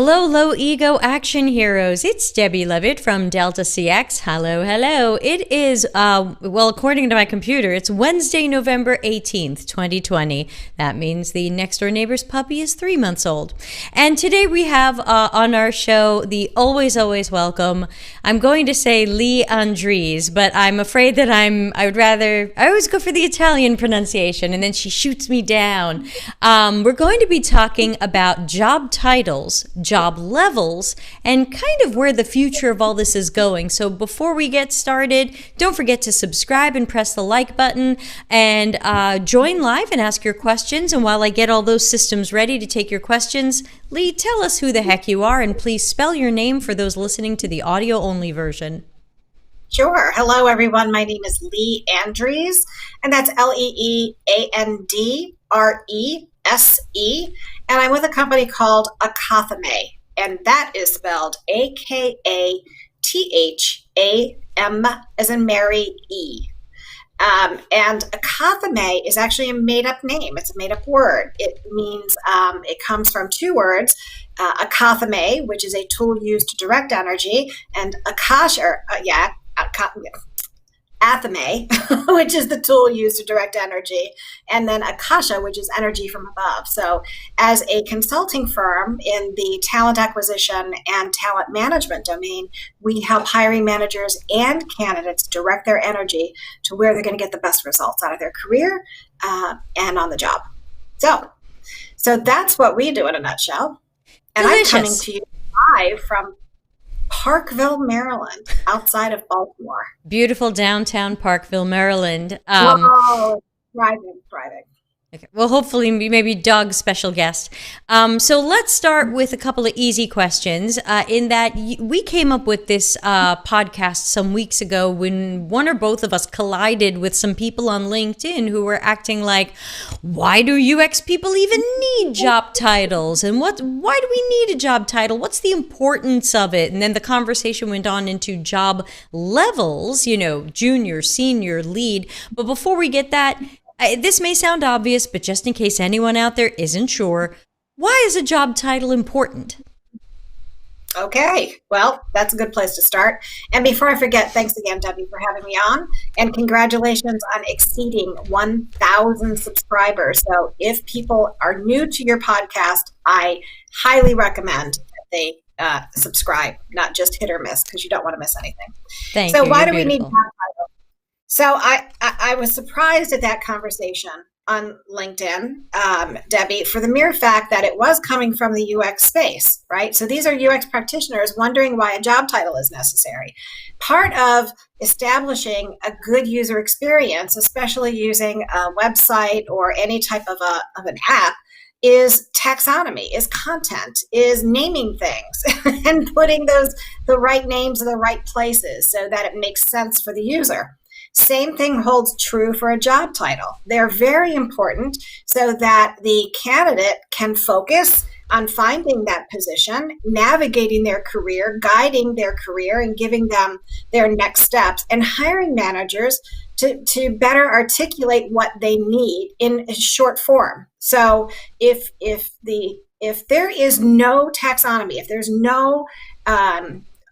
Hello, low ego action heroes. It's Debbie Levitt from Delta CX. Hello, hello. It is, according to my computer, it's Wednesday, November 18th, 2020. That means the next door neighbor's puppy is 3 months old. And today we have on our show the always welcome, I'm going to say Lee Andrese, but I'm afraid that I always go for the Italian pronunciation and then she shoots me down. We're going to be talking about job titles, job levels, and kind of where the future of all this is going. So before we get started, don't forget to subscribe and press the like button and join live and ask your questions. And while I get all those systems ready to take your questions, Lee, tell us who the heck you are and please spell your name for those listening to the audio-only version. Sure. Hello, everyone. My name is Lee Andrese, and that's Leandrese. And I'm with a company called Akathame, and that is spelled Akatham as in Mary E. And Akathame is actually a made-up name. It's a made-up word. It means, it comes from two words, Akathame, which is a tool used to direct energy, and Athame, which is the tool used to direct energy, and then Akasha, which is energy from above. So as a consulting firm in the talent acquisition and talent management domain, we help hiring managers and candidates direct their energy to where they're going to get the best results out of their career and on the job. So that's what we do in a nutshell. And Delicious. I'm coming to you live from Parkville, Maryland, outside of Baltimore. Beautiful downtown Parkville, Maryland. Thriving. Okay. Well, hopefully, maybe Doug's special guest. So let's start with a couple of easy questions. In that we came up with this podcast some weeks ago when one or both of us collided with some people on LinkedIn who were acting like, why do UX people even need job titles? And why do we need a job title? What's the importance of it? And then the conversation went on into job levels, junior, senior, lead. But before we get that, this may sound obvious, but just in case anyone out there isn't sure, why is a job title important? Okay, well, that's a good place to start. And before I forget, thanks again, Debbie, for having me on. And congratulations on exceeding 1,000 subscribers. So if people are new to your podcast, I highly recommend that they subscribe, not just hit or miss, because you don't want to miss anything. Thank you. So why You're do we need beautiful. job titles? So I was surprised at that conversation on LinkedIn, Debbie, for the mere fact that it was coming from the UX space, right? So these are UX practitioners wondering why a job title is necessary. Part of establishing a good user experience, especially using a website or any type of an app, is taxonomy, is content, is naming things and putting the right names in the right places so that it makes sense for the user. Same thing holds true for a job title. They're very important so that the candidate can focus on finding that position, navigating their career, guiding their career, and giving them their next steps, and hiring managers to better articulate what they need in a short form. So if there is no taxonomy, if there's no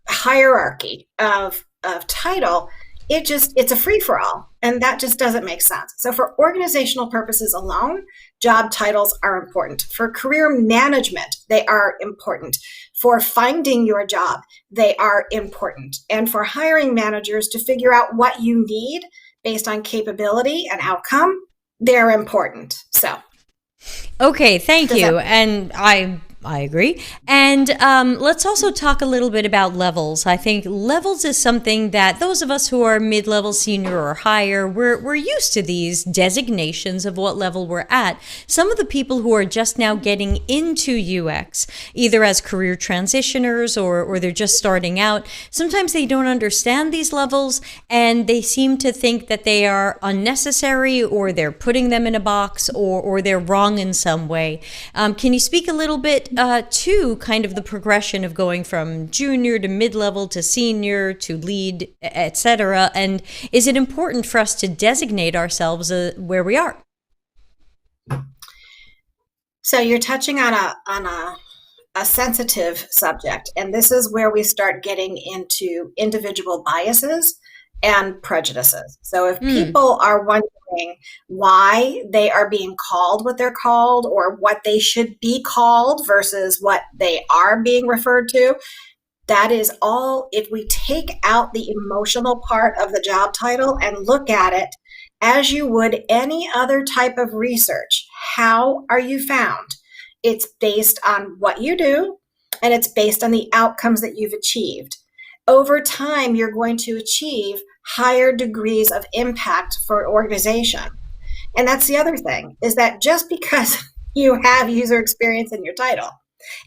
hierarchy of title, it's a free-for-all, and that just doesn't make sense. So for organizational purposes alone, job titles are important. For career management, they are important. For finding your job, they are important. And for hiring managers to figure out what you need based on capability and outcome, they're important. So. Okay, thank you. And I agree. And let's also talk a little bit about levels. I think levels is something that those of us who are mid-level, senior, or higher, we're used to these designations of what level we're at. Some of the people who are just now getting into UX, either as career transitioners or they're just starting out, sometimes they don't understand these levels and they seem to think that they are unnecessary or they're putting them in a box or they're wrong in some way. Can you speak a little bit to kind of the progression of going from junior to mid-level to senior to lead, etc.? And is it important for us to designate ourselves where we are? So you're touching on a a sensitive subject. And this is where we start getting into individual biases and prejudices. So if people are wondering why they are being called what they're called or what they should be called versus what they are being referred to, that is all. If we take out the emotional part of the job title and look at it as you would any other type of research, how are you found? It's based on what you do, and it's based on the outcomes that you've achieved. Over time, you're going to achieve higher degrees of impact for an organization. And that's the other thing, is that just because you have user experience in your title,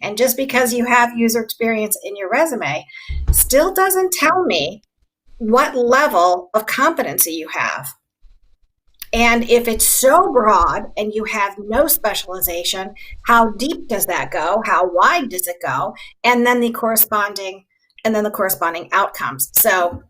and just because you have user experience in your resume, still doesn't tell me what level of competency you have. And if it's so broad and you have no specialization, how deep does that go? How wide does it go? And then the corresponding outcomes. So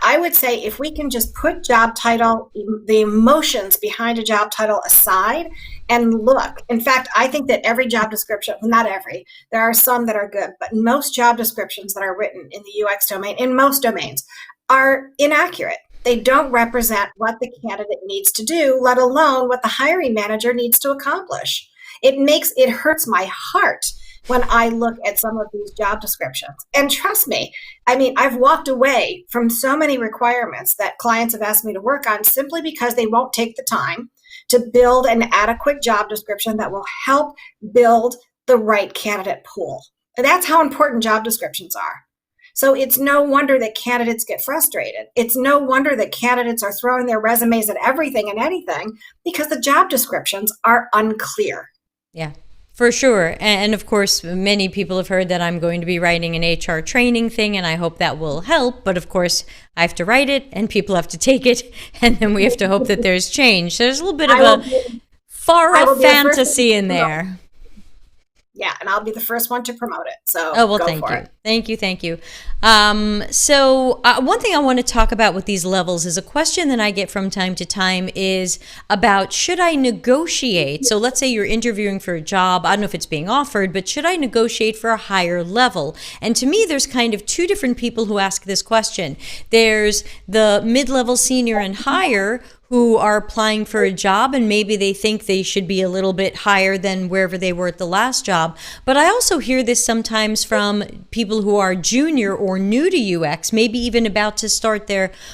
I would say if we can just put job title, the emotions behind a job title aside and look. In fact, I think that every job description, not every, there are some that are good, but most job descriptions that are written in the UX domain, in most domains, are inaccurate. They don't represent what the candidate needs to do, let alone what the hiring manager needs to accomplish. It hurts my heart when I look at some of these job descriptions. And trust me, I mean, I've walked away from so many requirements that clients have asked me to work on simply because they won't take the time to build an adequate job description that will help build the right candidate pool. And that's how important job descriptions are. So it's no wonder that candidates get frustrated. It's no wonder that candidates are throwing their resumes at everything and anything because the job descriptions are unclear. Yeah, for sure. And of course, many people have heard that I'm going to be writing an HR training thing, and I hope that will help. But of course, I have to write it, and people have to take it, and then we have to hope that there's change. So there's a little bit of a far-off fantasy in there. Yeah, and I'll be the first one to promote it. So thank you. Thank you. So one thing I want to talk about with these levels is a question that I get from time to time is about, should I negotiate? So let's say you're interviewing for a job. I don't know if it's being offered, but should I negotiate for a higher level? And to me, there's kind of two different people who ask this question. There's the mid-level, senior, and higher, who are applying for a job and maybe they think they should be a little bit higher than wherever they were at the last job. But I also hear this sometimes from people who are junior or new to UX, maybe even about to start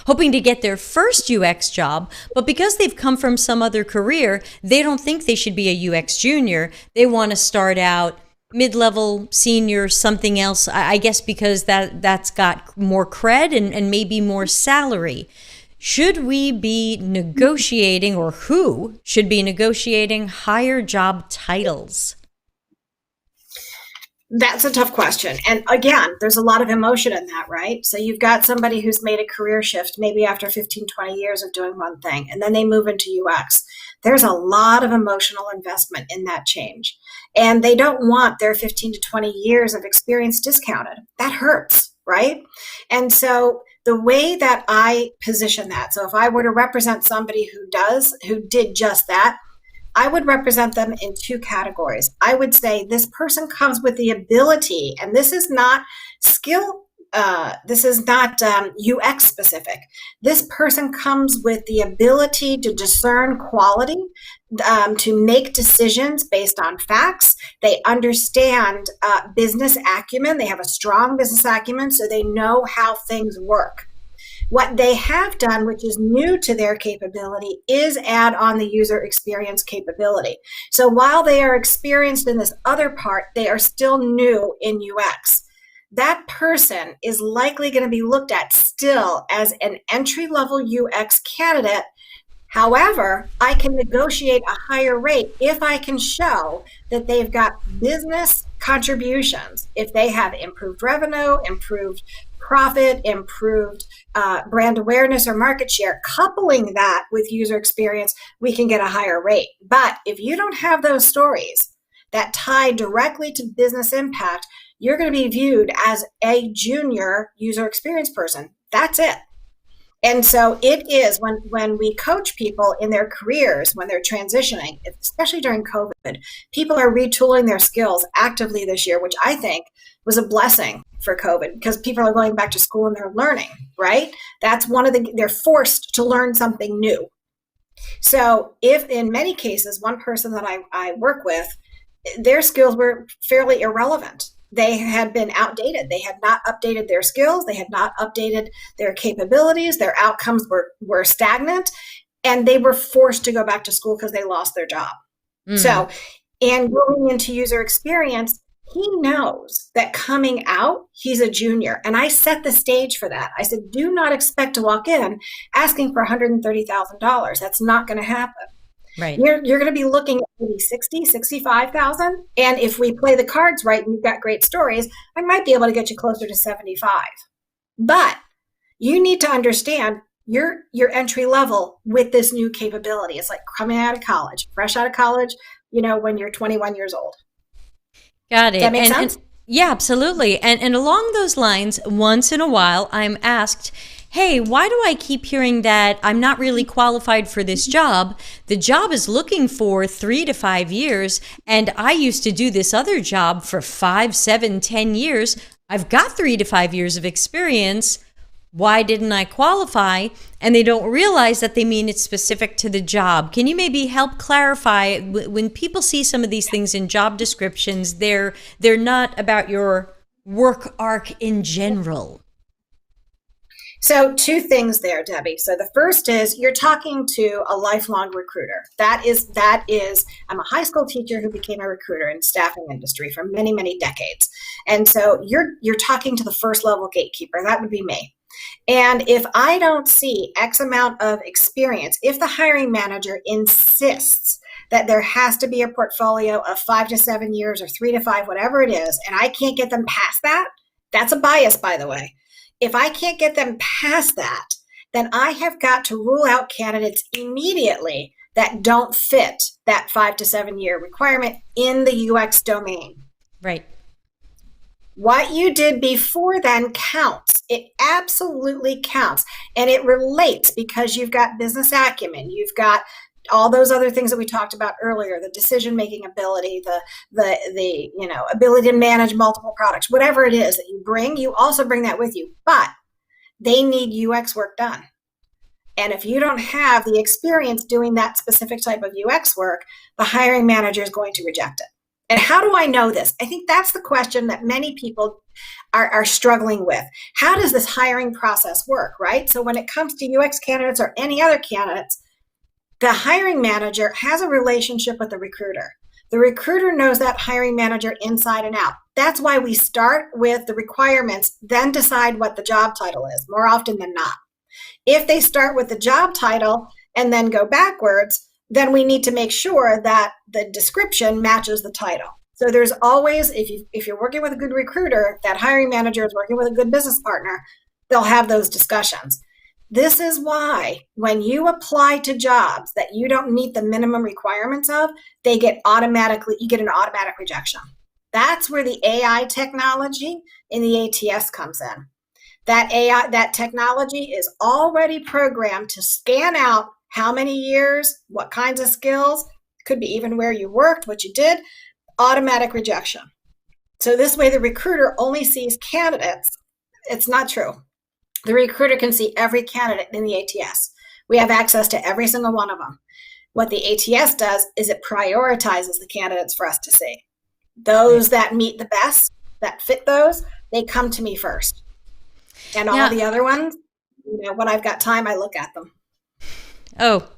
hoping to get their first UX job. But because they've come from some other career, they don't think they should be a UX junior. They want to start out mid-level, senior, something else, I guess because that's got more cred and maybe more salary. Should we be negotiating, or who should be negotiating higher job titles? That's a tough question. And again, there's a lot of emotion in that, right? So you've got somebody who's made a career shift, maybe after 15, 20 years of doing one thing, and then they move into UX. There's a lot of emotional investment in that change. And they don't want their 15 to 20 years of experience discounted. That hurts, right? And so the way that I position that, so if I were to represent somebody who did just that, I would represent them in two categories. I would say this person comes with the ability, and this is not UX specific. This person comes with the ability to discern quality, to make decisions based on facts. They understand business acumen. They have a strong business acumen, so they know how things work. What they have done, which is new to their capability, is add on the user experience capability. So while they are experienced in this other part, they are still new in UX. That person is likely going to be looked at still as an entry-level UX candidate. However, I can negotiate a higher rate if I can show that they've got business contributions. If they have improved revenue, improved profit, improved brand awareness or market share, coupling that with user experience, we can get a higher rate. But if you don't have those stories that tie directly to business impact, you're going to be viewed as a junior user experience person. That's it. And so it is when we coach people in their careers, when they're transitioning, especially during COVID, people are retooling their skills actively this year, which I think was a blessing for COVID because people are going back to school and they're learning, right? That's they're forced to learn something new. So if in many cases, one person that I work with, their skills were fairly irrelevant. They had been outdated. They had not updated their skills. They had not updated their capabilities. Their outcomes were stagnant, and they were forced to go back to school because they lost their job. So, and going into user experience, he knows that coming out, he's a junior. And I set the stage for that. I said, do not expect to walk in asking for $130,000. That's not going to happen. Right. You're going to be looking at maybe 60, 65,000. And if we play the cards right and you've got great stories, I might be able to get you closer to 75. But you need to understand your entry level with this new capability. It's like coming out of college, fresh out of college, when you're 21 years old. Got it. Does that make sense? Yeah, absolutely. And along those lines, once in a while, I'm asked, hey, why do I keep hearing that I'm not really qualified for this job? The job is looking for 3 to 5 years, and I used to do this other job for 5, 7, 10 years. I've got 3 to 5 years of experience. Why didn't I qualify? And they don't realize that they mean it's specific to the job. Can you maybe help clarify when people see some of these things in job descriptions, they're not about your work arc in general? So 2 things there, Debbie. So the first is you're talking to a lifelong recruiter. That is, I'm a high school teacher who became a recruiter in the staffing industry for many, many decades. And so you're talking to the first level gatekeeper. That would be me. And if I don't see X amount of experience, if the hiring manager insists that there has to be a portfolio of 5 to 7 years or 3 to 5, whatever it is, and I can't get them past that, that's a bias, by the way. If I can't get them past that, then I have got to rule out candidates immediately that don't fit that 5 to 7 year requirement in the UX domain. Right. What you did before then counts. It absolutely counts. And it relates because you've got business acumen. You've got all those other things that we talked about earlier, the decision-making ability, the ability to manage multiple products, whatever it is that you bring, you also bring that with you. But they need UX work done. And if you don't have the experience doing that specific type of UX work, the hiring manager is going to reject it. And how do I know this? I think that's the question that many people are struggling with. How does this hiring process work, right? So when it comes to UX candidates or any other candidates, the hiring manager has a relationship with the recruiter. The recruiter knows that hiring manager inside and out. That's why we start with the requirements, then decide what the job title is, more often than not. If they start with the job title and then go backwards, then we need to make sure that the description matches the title. So there's always, if you're working with a good recruiter, that hiring manager is working with a good business partner, they'll have those discussions. This is why when you apply to jobs that you don't meet the minimum requirements of, you get an automatic rejection. That's where the AI technology in the ATS comes in. That technology is already programmed to scan out how many years, what kinds of skills, could be even where you worked, what you did, automatic rejection. So this way the recruiter only sees candidates. It's not true. The recruiter can see every candidate in the ATS. We have access to every single one of them. What the ATS does is it prioritizes the candidates for us to see. Those that meet the best, that fit those, they come to me first. And all the other ones, when I've got time, I look at them. Oh,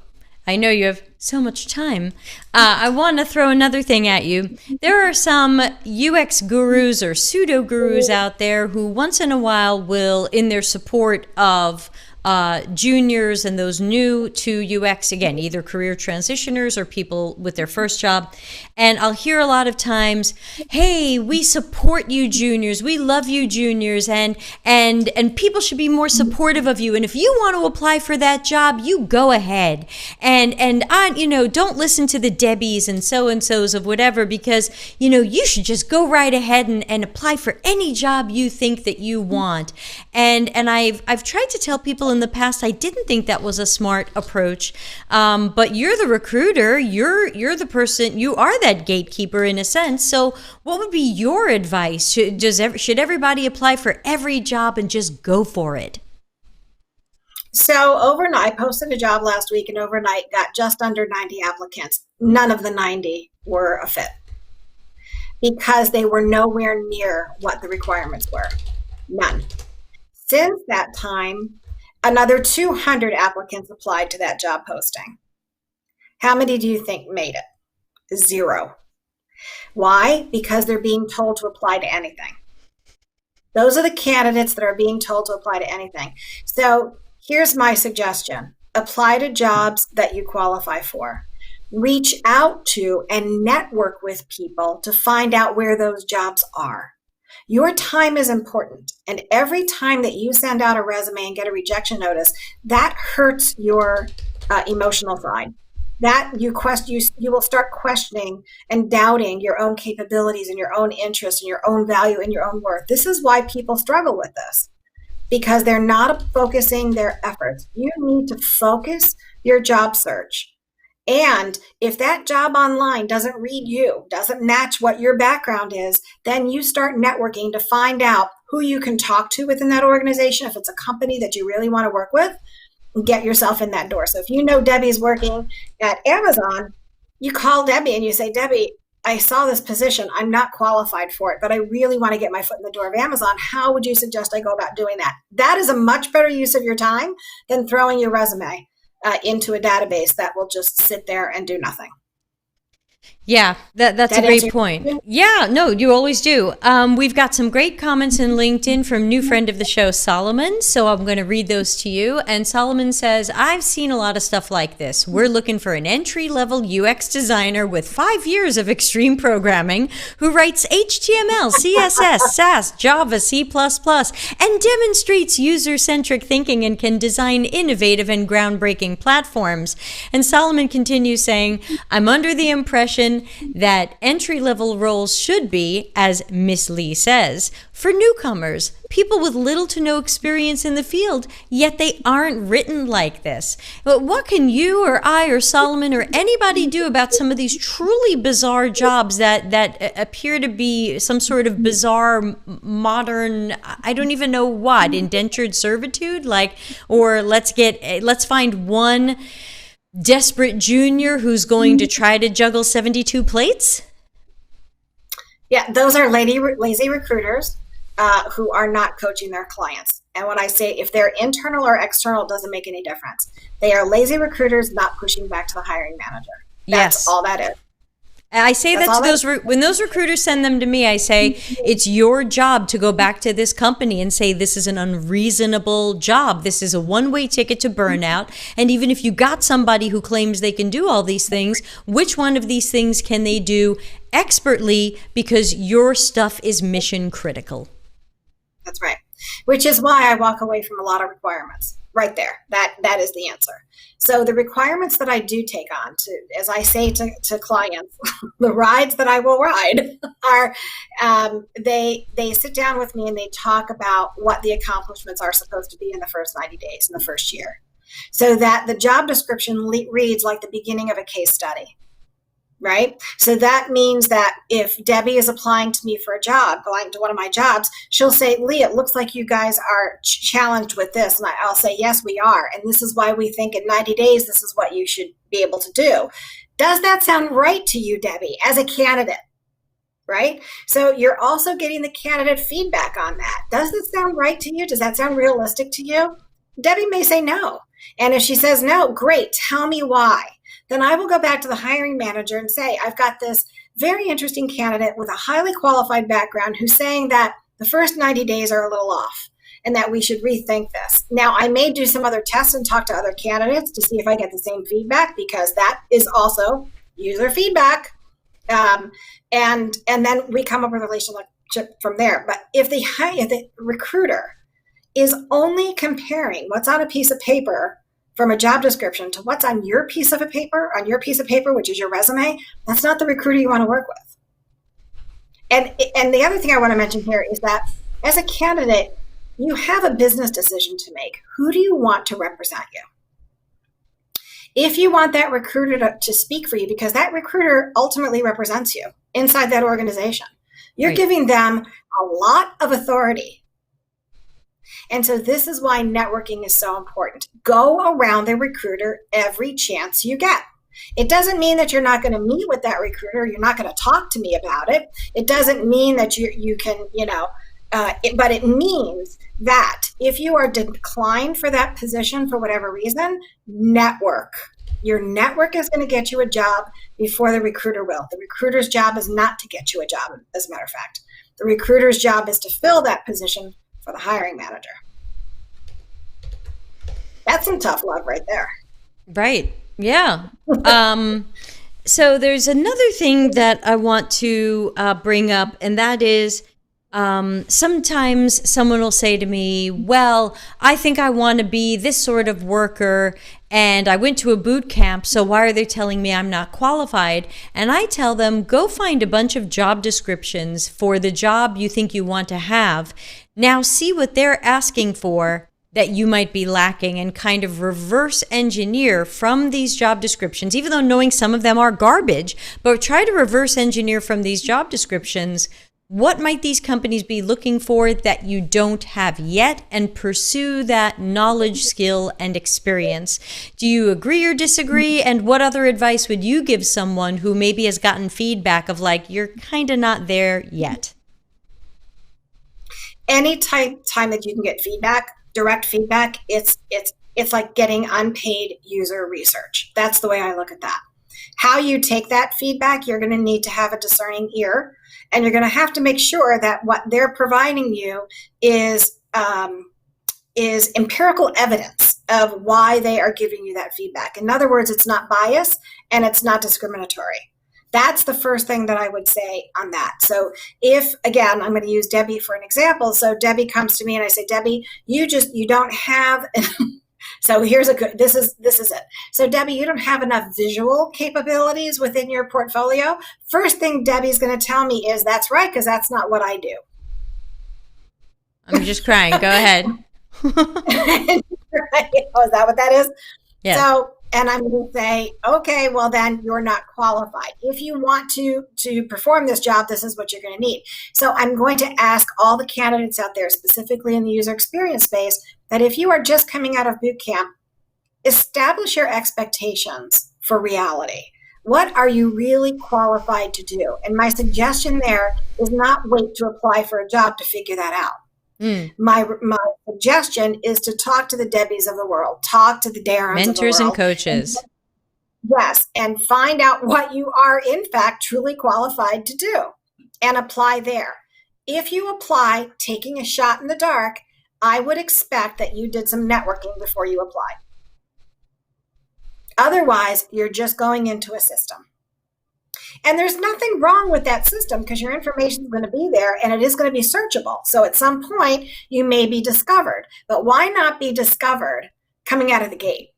I know you have so much time. I want to throw another thing at you. There are some UX gurus or pseudo gurus out there who once in a while will, in their support of juniors and those new to UX, again, either career transitioners or people with their first job, And I'll hear a lot of times, hey, we support you juniors. We love you juniors. And people should be more supportive of you. And if you want to apply for that job, you go ahead. And I, don't listen to the Debbies and so-and-sos of whatever, because, you should just go right ahead and apply for any job you think that you want. And I've tried to tell people in the past, I didn't think that was a smart approach. But you're the recruiter. You're the person, you are that gatekeeper in a sense. So what would be your advice? Should everybody apply for every job and just go for it? So overnight, I posted a job last week, and overnight got just under 90 applicants. None of the 90 were a fit because they were nowhere near what the requirements were. None. Since that time, another 200 applicants applied to that job posting. How many do you think made it? 0. Why? Because they're being told to apply to anything. Those are the candidates that are being told to apply to anything. So here's my suggestion. Apply to jobs that you qualify for. Reach out to and network with people to find out where those jobs are. Your time is important. And every time that you send out a resume and get a rejection notice, that hurts your emotional side. That you will start questioning and doubting your own capabilities and your own interests and your own value and your own worth. This is why people struggle with this, because they're not focusing their efforts. You need to focus your job search. And if that job online doesn't read you, doesn't match what your background is, then you start networking to find out who you can talk to within that organization. If it's a company that you really want to work with, get yourself in that door. So if you know Debbie's working at Amazon, you call Debbie and you say, Debbie, I saw this position. I'm not qualified for it, but I really want to get my foot in the door of Amazon. How would you suggest I go about doing that? That is a much better use of your time than throwing your resume into a database that will just sit there and do nothing. Yeah, that's a great point. Yeah, no, you always do. We've got some great comments in LinkedIn from new friend of the show, Solomon. So I'm going to read those to you. And Solomon says, I've seen a lot of stuff like this. We're looking for an entry-level UX designer with 5 years of extreme programming who writes HTML, CSS, SAS, Java, C++, and demonstrates user-centric thinking and can design innovative and groundbreaking platforms. And Solomon continues saying, I'm under the impression that entry-level roles should be, as Miss Lee says, for newcomers, people with little to no experience in the field, yet they aren't written like this. But what can you or I or Solomon or anybody do about some of these truly bizarre jobs that appear to be some sort of bizarre modern, I don't even know what, indentured servitude? Or let's find one desperate junior who's going to try to juggle 72 plates? Yeah, those are lazy recruiters who are not coaching their clients. And when I say if they're internal or external, it doesn't make any difference. They are lazy recruiters not pushing back to the hiring manager. That's all that is. I say that to those when those recruiters send them to me, I say, it's your job to go back to this company and say, this is an unreasonable job. This is a one-way ticket to burnout. And even if you got somebody who claims they can do all these things, which one of these things can they do expertly, because your stuff is mission critical? That's right. Which is why I walk away from a lot of requirements. Right there. That is the answer. So the requirements that I do take on, as I say to clients, the rides that I will ride are, they sit down with me and they talk about what the accomplishments are supposed to be in the first 90 days, in the first year, so that the job description reads like the beginning of a case study. Right? So that means that if Debbie is applying to me for a job, going to one of my jobs, she'll say, Lee, it looks like you guys are challenged with this. And I'll say, yes, we are. And this is why we think in 90 days, this is what you should be able to do. Does that sound right to you, Debbie, as a candidate? Right? So you're also getting the candidate feedback on that. Does this sound right to you? Does that sound realistic to you? Debbie may say no. And if she says no, great, tell me why. Then I will go back to the hiring manager and say, I've got this very interesting candidate with a highly qualified background who's saying that the first 90 days are a little off and that we should rethink this. Now, I may do some other tests and talk to other candidates to see if I get the same feedback, because that is also user feedback. And then we come up with a relationship from there. But if the recruiter is only comparing what's on a piece of paper from a job description to what's on your piece of paper, which is your resume, that's not the recruiter you want to work with. And the other thing I want to mention here is that as a candidate, you have a business decision to make. Who do you want to represent you? If you want that recruiter to speak for you, because that recruiter ultimately represents you inside that organization, you're giving them a lot of authority. And so this is why networking is so important. Go around the recruiter every chance you get. It doesn't mean that you're not going to meet with that recruiter. You're not going to talk to me about it. It doesn't mean that you can, but it means that if you are declined for that position for whatever reason, network. Your network is going to get you a job before the recruiter will. The recruiter's job is not to get you a job, as a matter of fact. The recruiter's job is to fill that position for the hiring manager. That's some tough love right there. Right. Yeah. So there's another thing that I want to bring up, and that is sometimes someone will say to me, well, I think I want to be this sort of worker, and I went to a boot camp, so why are they telling me I'm not qualified? And I tell them, go find a bunch of job descriptions for the job you think you want to have. Now see what they're asking for that you might be lacking, and kind of reverse engineer from these job descriptions, even though knowing some of them are garbage, but try to reverse engineer from these job descriptions. What might these companies be looking for that you don't have yet, and pursue that knowledge, skill, and experience? Do you agree or disagree? And what other advice would you give someone who maybe has gotten feedback of like, you're kind of not there yet? Any time that you can get feedback, direct feedback, it's like getting unpaid user research. That's the way I look at that. How you take that feedback, you're going to need to have a discerning ear, and you're going to have to make sure that what they're providing you is empirical evidence of why they are giving you that feedback. In other words, it's not biased and it's not discriminatory. That's the first thing that I would say on that. So if, again, I'm going to use Debbie for an example. So Debbie comes to me and I say, Debbie, you don't have, so here's this is it. So Debbie, you don't have enough visual capabilities within your portfolio. First thing Debbie's going to tell me is, that's right, because that's not what I do. I'm just crying. Go ahead. Is that what that is? Yeah. So, and I'm going to say, okay, well then you're not qualified. If you want to perform this job, this is what you're going to need. So I'm going to ask all the candidates out there, specifically in the user experience space, that if you are just coming out of boot camp, establish your expectations for reality. What are you really qualified to do? And my suggestion there is not wait to apply for a job to figure that out. My suggestion is to talk to the Debbies of the world, talk to the Darrens mentors of the world, and coaches. Yes, and find out what you are, in fact, truly qualified to do and apply there. If you apply taking a shot in the dark, I would expect that you did some networking before you applied. Otherwise, you're just going into a system. And there's nothing wrong with that system, because your information is going to be there and it is going to be searchable. So at some point, you may be discovered. But why not be discovered coming out of the gate?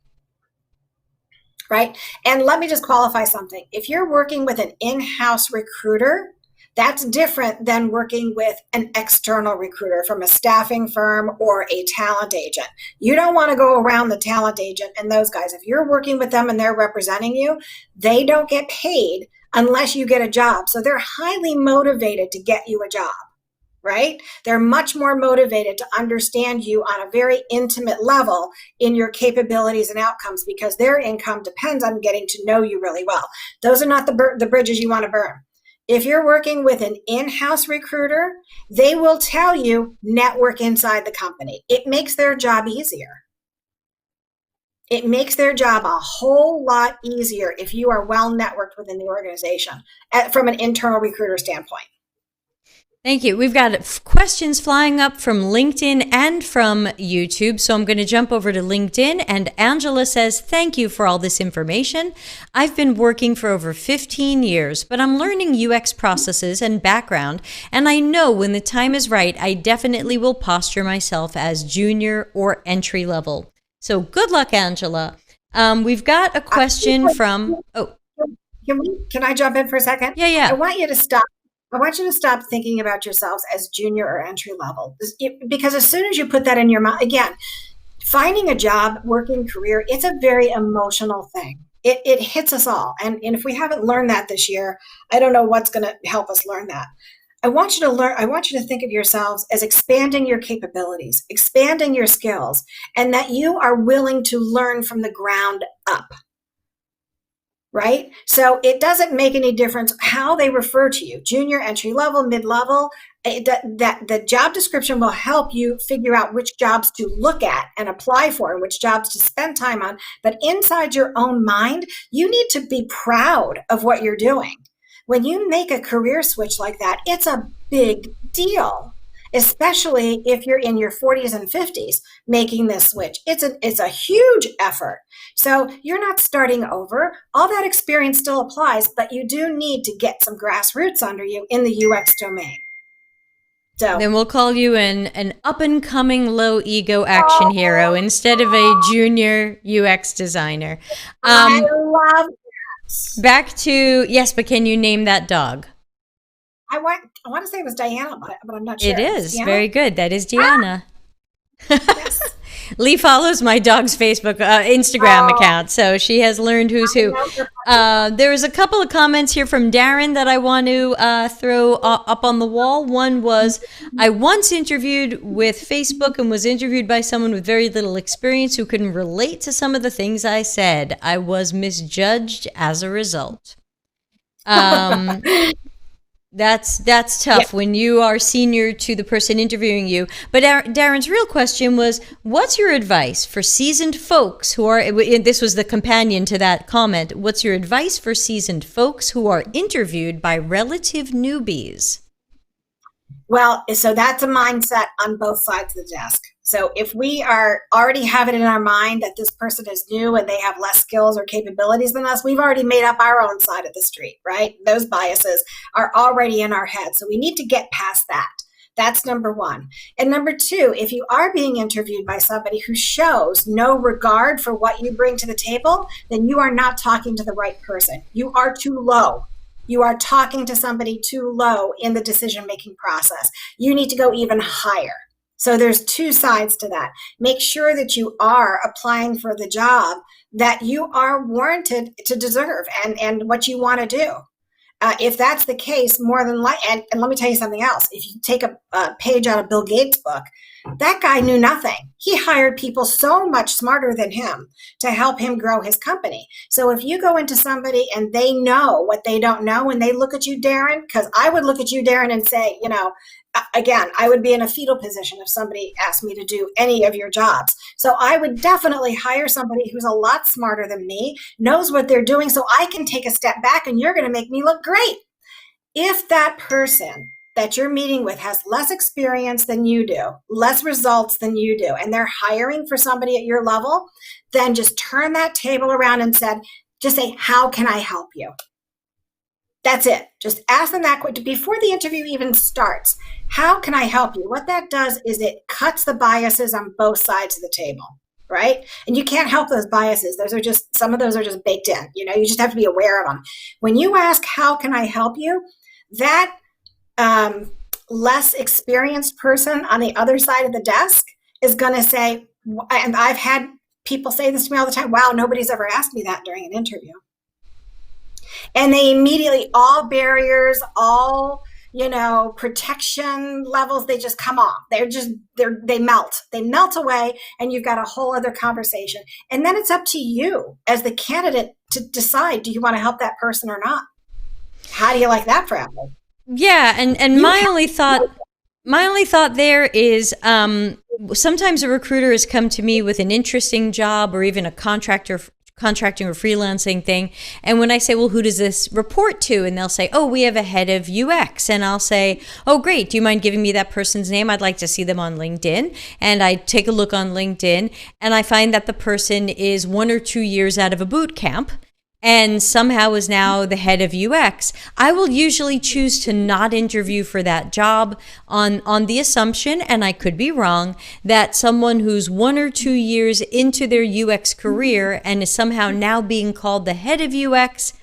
Right? And let me just qualify something. If you're working with an in-house recruiter, that's different than working with an external recruiter from a staffing firm or a talent agent. You don't want to go around the talent agent and those guys. If you're working with them and they're representing you, they don't get paid unless you get a job. So they're highly motivated to get you a job, right? They're much more motivated to understand you on a very intimate level in your capabilities and outcomes, because their income depends on getting to know you really well. Those are not the bridges you want to burn. If you're working with an in-house recruiter, they will tell you network inside the company. It makes their job easier. It makes their job a whole lot easier if you are well networked within the organization from an internal recruiter standpoint. Thank you. We've got questions flying up from LinkedIn and from YouTube. So I'm going to jump over to LinkedIn. And Angela says, thank you for all this information. I've been working for over 15 years, but I'm learning UX processes and background. And I know when the time is right, I definitely will posture myself as junior or entry level. So good luck, Angela. We've got a question from, Can I jump in for a second? Yeah. I want you to stop thinking about yourselves as junior or entry level, because as soon as you put that in your mind, again, finding a job, working career, it's a very emotional thing. It hits us all. And if we haven't learned that this year, I don't know what's going to help us learn that. I want you to think of yourselves as expanding your capabilities, expanding your skills, and that you are willing to learn from the ground up. Right? So it doesn't make any difference how they refer to you, junior, entry level, mid-level. That the job description will help you figure out which jobs to look at and apply for and which jobs to spend time on. But inside your own mind, you need to be proud of what you're doing. When you make a career switch like that, it's a big deal, especially if you're in your 40s and 50s making this switch. It's a huge effort. So you're not starting over. All that experience still applies, but you do need to get some grassroots under you in the UX domain. So then we'll call you an up-and-coming low-ego action hero instead of a junior UX designer. I love that. Back to, yes, but can you name that dog? I want to say it was Diana, but I'm not sure. It is. Very good. That is Deanna. Yes. Lee follows my dog's Instagram account, so she has learned who's who. There was a couple of comments here from Darren that I want to throw up on the wall. One was, I once interviewed with Facebook and was interviewed by someone with very little experience who couldn't relate to some of the things I said. I was misjudged as a result. That's tough when you are senior to the person interviewing you. But Darren's real question was, what's your advice for seasoned folks who are, this was the companion to that comment, what's your advice for seasoned folks who are interviewed by relative newbies? Well, so that's a mindset on both sides of the desk. So if we are already have it in our mind that this person is new and they have less skills or capabilities than us, we've already made up our own side of the street, right? Those biases are already in our head. So we need to get past that. That's number one. And number two, if you are being interviewed by somebody who shows no regard for what you bring to the table, then you are not talking to the right person. You are too low. You are talking to somebody too low in the decision-making process. You need to go even higher. So there's two sides to that. Make sure that you are applying for the job that you are warranted to deserve and what you want to do. If that's the case, more than likely, and let me tell you something else. If you take a page out of Bill Gates' book, that guy knew nothing. He hired people so much smarter than him to help him grow his company. So if you go into somebody and they know what they don't know and they look at you, Darren, because I would look at you, Darren, and say, again, I would be in a fetal position if somebody asked me to do any of your jobs. So I would definitely hire somebody who's a lot smarter than me, knows what they're doing, so I can take a step back and you're going to make me look great. If that person that you're meeting with has less experience than you do, less results than you do, and they're hiring for somebody at your level, then just turn that table around and just say, how can I help you? That's it. Just ask them that question before the interview even starts. How can I help you? What that does is it cuts the biases on both sides of the table, right? And you can't help those biases. Some of those are just baked in. You just have to be aware of them. When you ask, how can I help you? That less experienced person on the other side of the desk is going to say, and I've had people say this to me all the time, wow, nobody's ever asked me that during an interview. And they immediately, all barriers, all, protection levels, they just come off. They melt away, and you've got a whole other conversation. And then it's up to you as the candidate to decide, do you want to help that person or not? How do you like that for Apple? Yeah. And my only thought there is, sometimes a recruiter has come to me with an interesting job or even a contract contracting or freelancing thing. And when I say, well, who does this report to? And they'll say, oh, we have a head of UX. And I'll say, oh, great. Do you mind giving me that person's name? I'd like to see them on LinkedIn. And I take a look on LinkedIn and I find that the person is 1 or 2 years out of a boot camp and somehow is now the head of UX. I will usually choose to not interview for that job on the assumption, and I could be wrong, that someone who's 1 or 2 years into their UX career and is somehow now being called the head of UX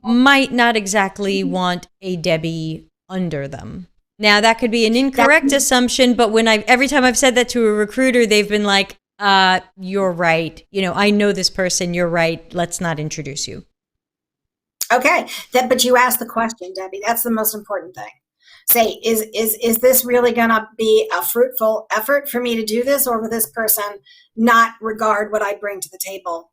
might not exactly want a Debbie under them. Now, that could be an incorrect assumption, but every time I've said that to a recruiter, they've been like, you're right. I know this person. You're right. Let's not introduce you. Okay. But you asked the question, Debbie. That's the most important thing. Say, is this really going to be a fruitful effort for me to do this, or will this person not regard what I bring to the table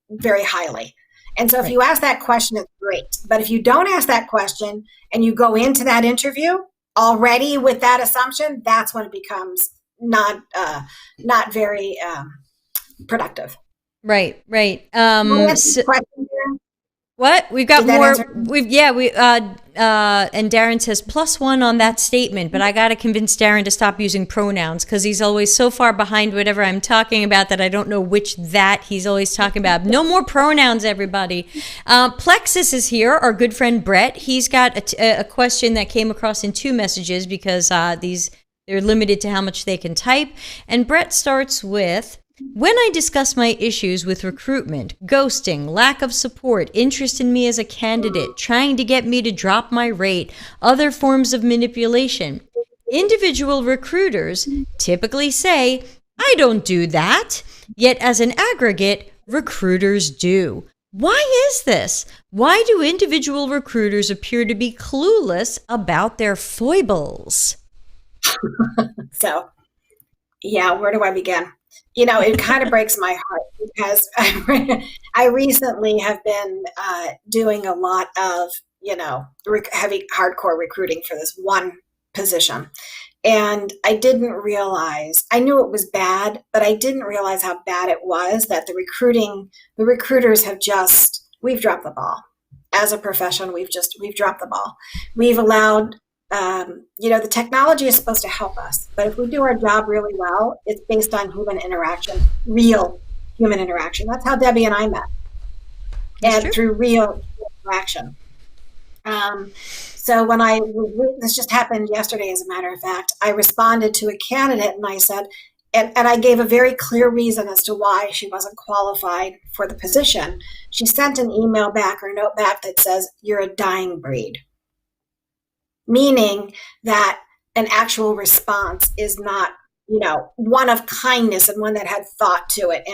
very highly? And so if you ask that question, it's great. But if you don't ask that question and you go into that interview already with that assumption, that's when it becomes not very productive. Right. What? We've got more. And Darren says +1 on that statement, but I got to convince Darren to stop using pronouns because he's always so far behind whatever I'm talking about that I don't know which that he's always talking about. No more pronouns, everybody. Plexus is here, our good friend Brett. He's got a question that came across in 2 messages because they're limited to how much they can type. And Brett starts with, when I discuss my issues with recruitment, ghosting, lack of support, interest in me as a candidate, trying to get me to drop my rate, other forms of manipulation, individual recruiters typically say, I don't do that. Yet as an aggregate, recruiters do. Why is this? Why do individual recruiters appear to be clueless about their foibles? So, where do I begin? It kind of breaks my heart because I recently have been doing a lot of, heavy hardcore recruiting for this one position. And I didn't realize, I knew it was bad, but I didn't realize how bad it was that the recruiters we've dropped the ball. As a profession, we've dropped the ball. We've allowed the technology is supposed to help us, but if we do our job really well, it's based on human interaction, real human interaction. That's how Debbie and I met. Through real interaction. So when this just happened yesterday, as a matter of fact, I responded to a candidate and I said, and I gave a very clear reason as to why she wasn't qualified for the position. She sent an email back or note back that says, you're a dying breed. Meaning that an actual response is not, one of kindness and one that had thought to it.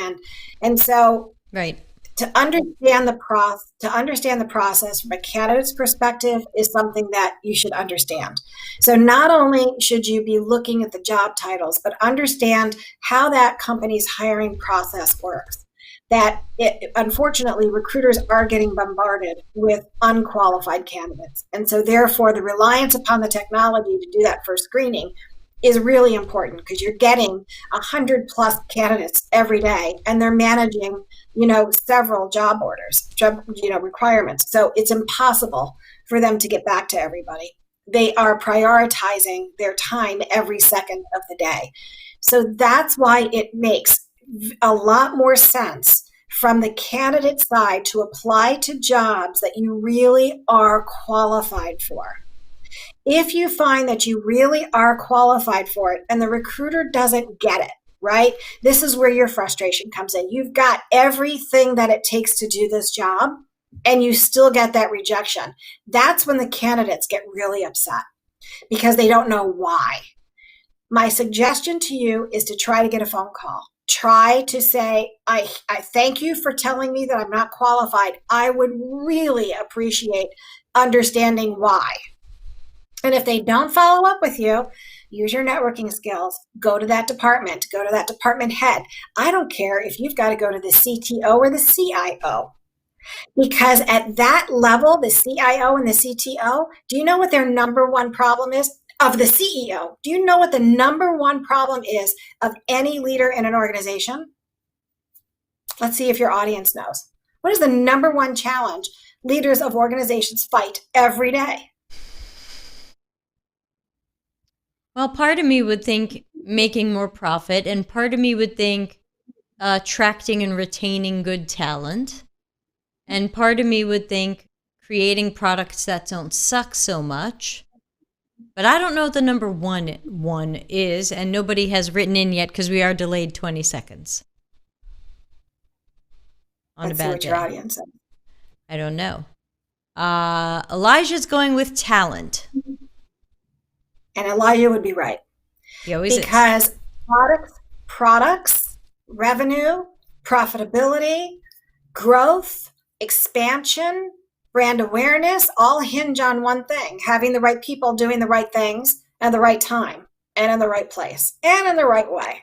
And so right. To understand the process from a candidate's perspective is something that you should understand. So not only should you be looking at the job titles, but understand how that company's hiring process works. Unfortunately, recruiters are getting bombarded with unqualified candidates. And so therefore, the reliance upon the technology to do that first screening is really important because you're getting 100 plus candidates every day and they're managing, several job orders, requirements. So it's impossible for them to get back to everybody. They are prioritizing their time every second of the day. So that's why it makes a lot more sense from the candidate side to apply to jobs that you really are qualified for. If you find that you really are qualified for it and the recruiter doesn't get it, right? This is where your frustration comes in. You've got everything that it takes to do this job and you still get that rejection. That's when the candidates get really upset because they don't know why. My suggestion to you is to try to get a phone call. Try to say, I thank you for telling me that I'm not qualified. I would really appreciate understanding why. And if they don't follow up with you, use your networking skills. Go to that department. Go to that department head. I don't care if you've got to go to the CTO or the CIO. Because at that level, the CIO and the CTO, do you know what their number one problem is? Of the CEO, do you know what the number one problem is of any leader in an organization? Let's see if your audience knows. What is the number one challenge leaders of organizations fight every day? Well, part of me would think making more profit, and part of me would think attracting and retaining good talent. And part of me would think creating products that don't suck so much. But I don't know what the number one is, and nobody has written in yet because we are delayed 20 seconds. On Let's a see bad what day. your audience says. I don't know. Elijah's going with talent. And Elijah would be right. He always because is. Products, revenue, profitability, growth, expansion, brand awareness, all hinge on one thing: having the right people doing the right things at the right time and in the right place and in the right way.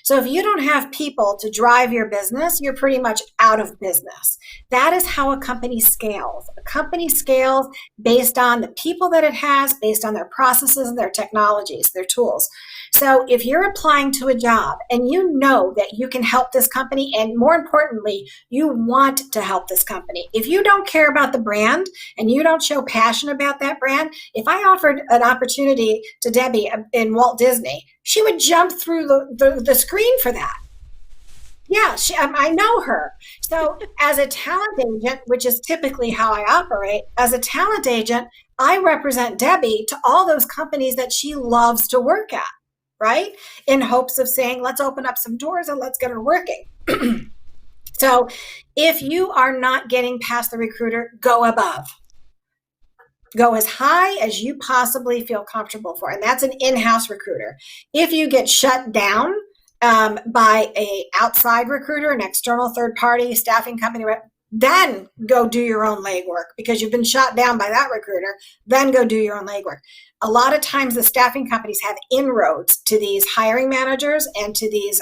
So if you don't have people to drive your business, you're pretty much out of business. That is how a company scales. A company scales based on the people that it has, based on their processes, their technologies, their tools. So if you're applying to a job and you know that you can help this company, and more importantly, you want to help this company, if you don't care about the brand and you don't show passion about that brand, if I offered an opportunity to Debbie in Walt Disney, she would jump through the screen for that. Yeah, I know her. So as a talent agent, which is typically how I operate, as a talent agent, I represent Debbie to all those companies that she loves to work at, right? In hopes of saying, let's open up some doors and let's get her working. So if you are not getting past the recruiter, go above. Go as high as you possibly feel comfortable for. And that's an in-house recruiter. If you get shut down by an outside recruiter, an external third-party staffing company, then go do your own legwork, because you've been shot down by that recruiter. Then go do your own legwork. A lot of times the staffing companies have inroads to these hiring managers and to these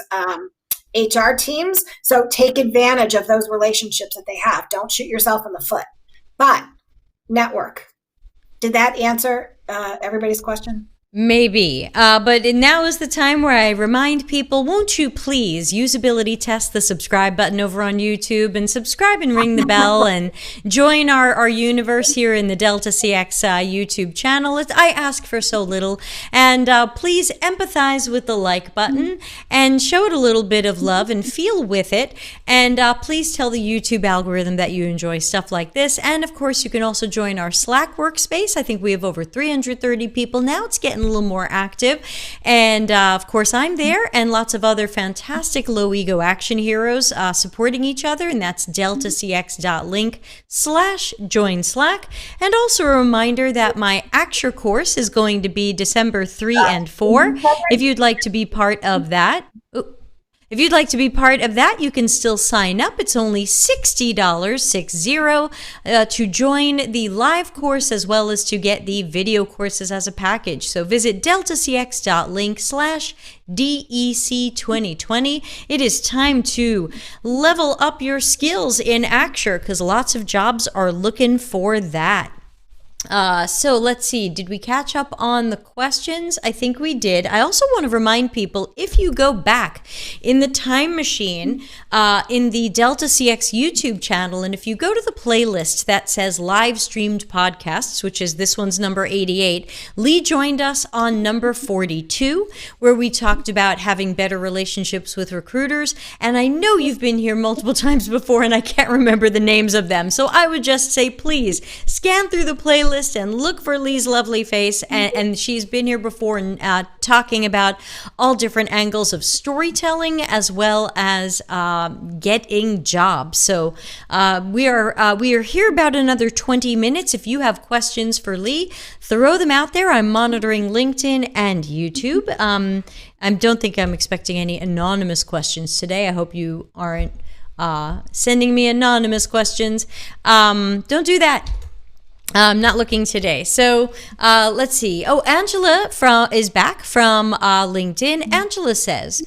HR teams. So take advantage of those relationships that they have. Don't shoot yourself in the foot. But network. Did that answer everybody's question? Maybe, but now is the time where I remind people, won't you please usability test the subscribe button over on YouTube and subscribe and ring the bell and join our universe here in the Delta CX YouTube channel. I ask for so little. And please empathize with the like button and show it a little bit of love and feel with it. And please tell the YouTube algorithm that you enjoy stuff like this. And of course, you can also join our Slack workspace. I think we have over 330 people now. It's getting a little more active, and of course I'm there, and lots of other fantastic low ego action heroes supporting each other, and that's deltacx.link/join Slack. And also a reminder that my Acture course is going to be December 3 and 4. If you'd like to be part of that, you can still sign up. It's only $60 to join the live course, as well as to get the video courses as a package. So visit deltacx.link/DEC2020. It is time to level up your skills in Acture, because lots of jobs are looking for that. So let's see, did we catch up on the questions? I think we did. I also want to remind people, if you go back in the time machine in the Delta CX YouTube channel, and if you go to the playlist that says live streamed podcasts, which is this one's number 88, Lee joined us on number 42, where we talked about having better relationships with recruiters. And I know you've been here multiple times before, and I can't remember the names of them. So I would just say, please scan through the playlist and look for Lee's lovely face, and she's been here before talking about all different angles of storytelling as well as getting jobs. So we are here about another 20 minutes. If you have questions for Lee, throw them out there. I'm monitoring LinkedIn and YouTube. I don't think I'm expecting any anonymous questions today. I hope you aren't sending me anonymous questions. Don't do that. I'm not looking today. So let's see. Oh, Angela is back from LinkedIn. Angela says,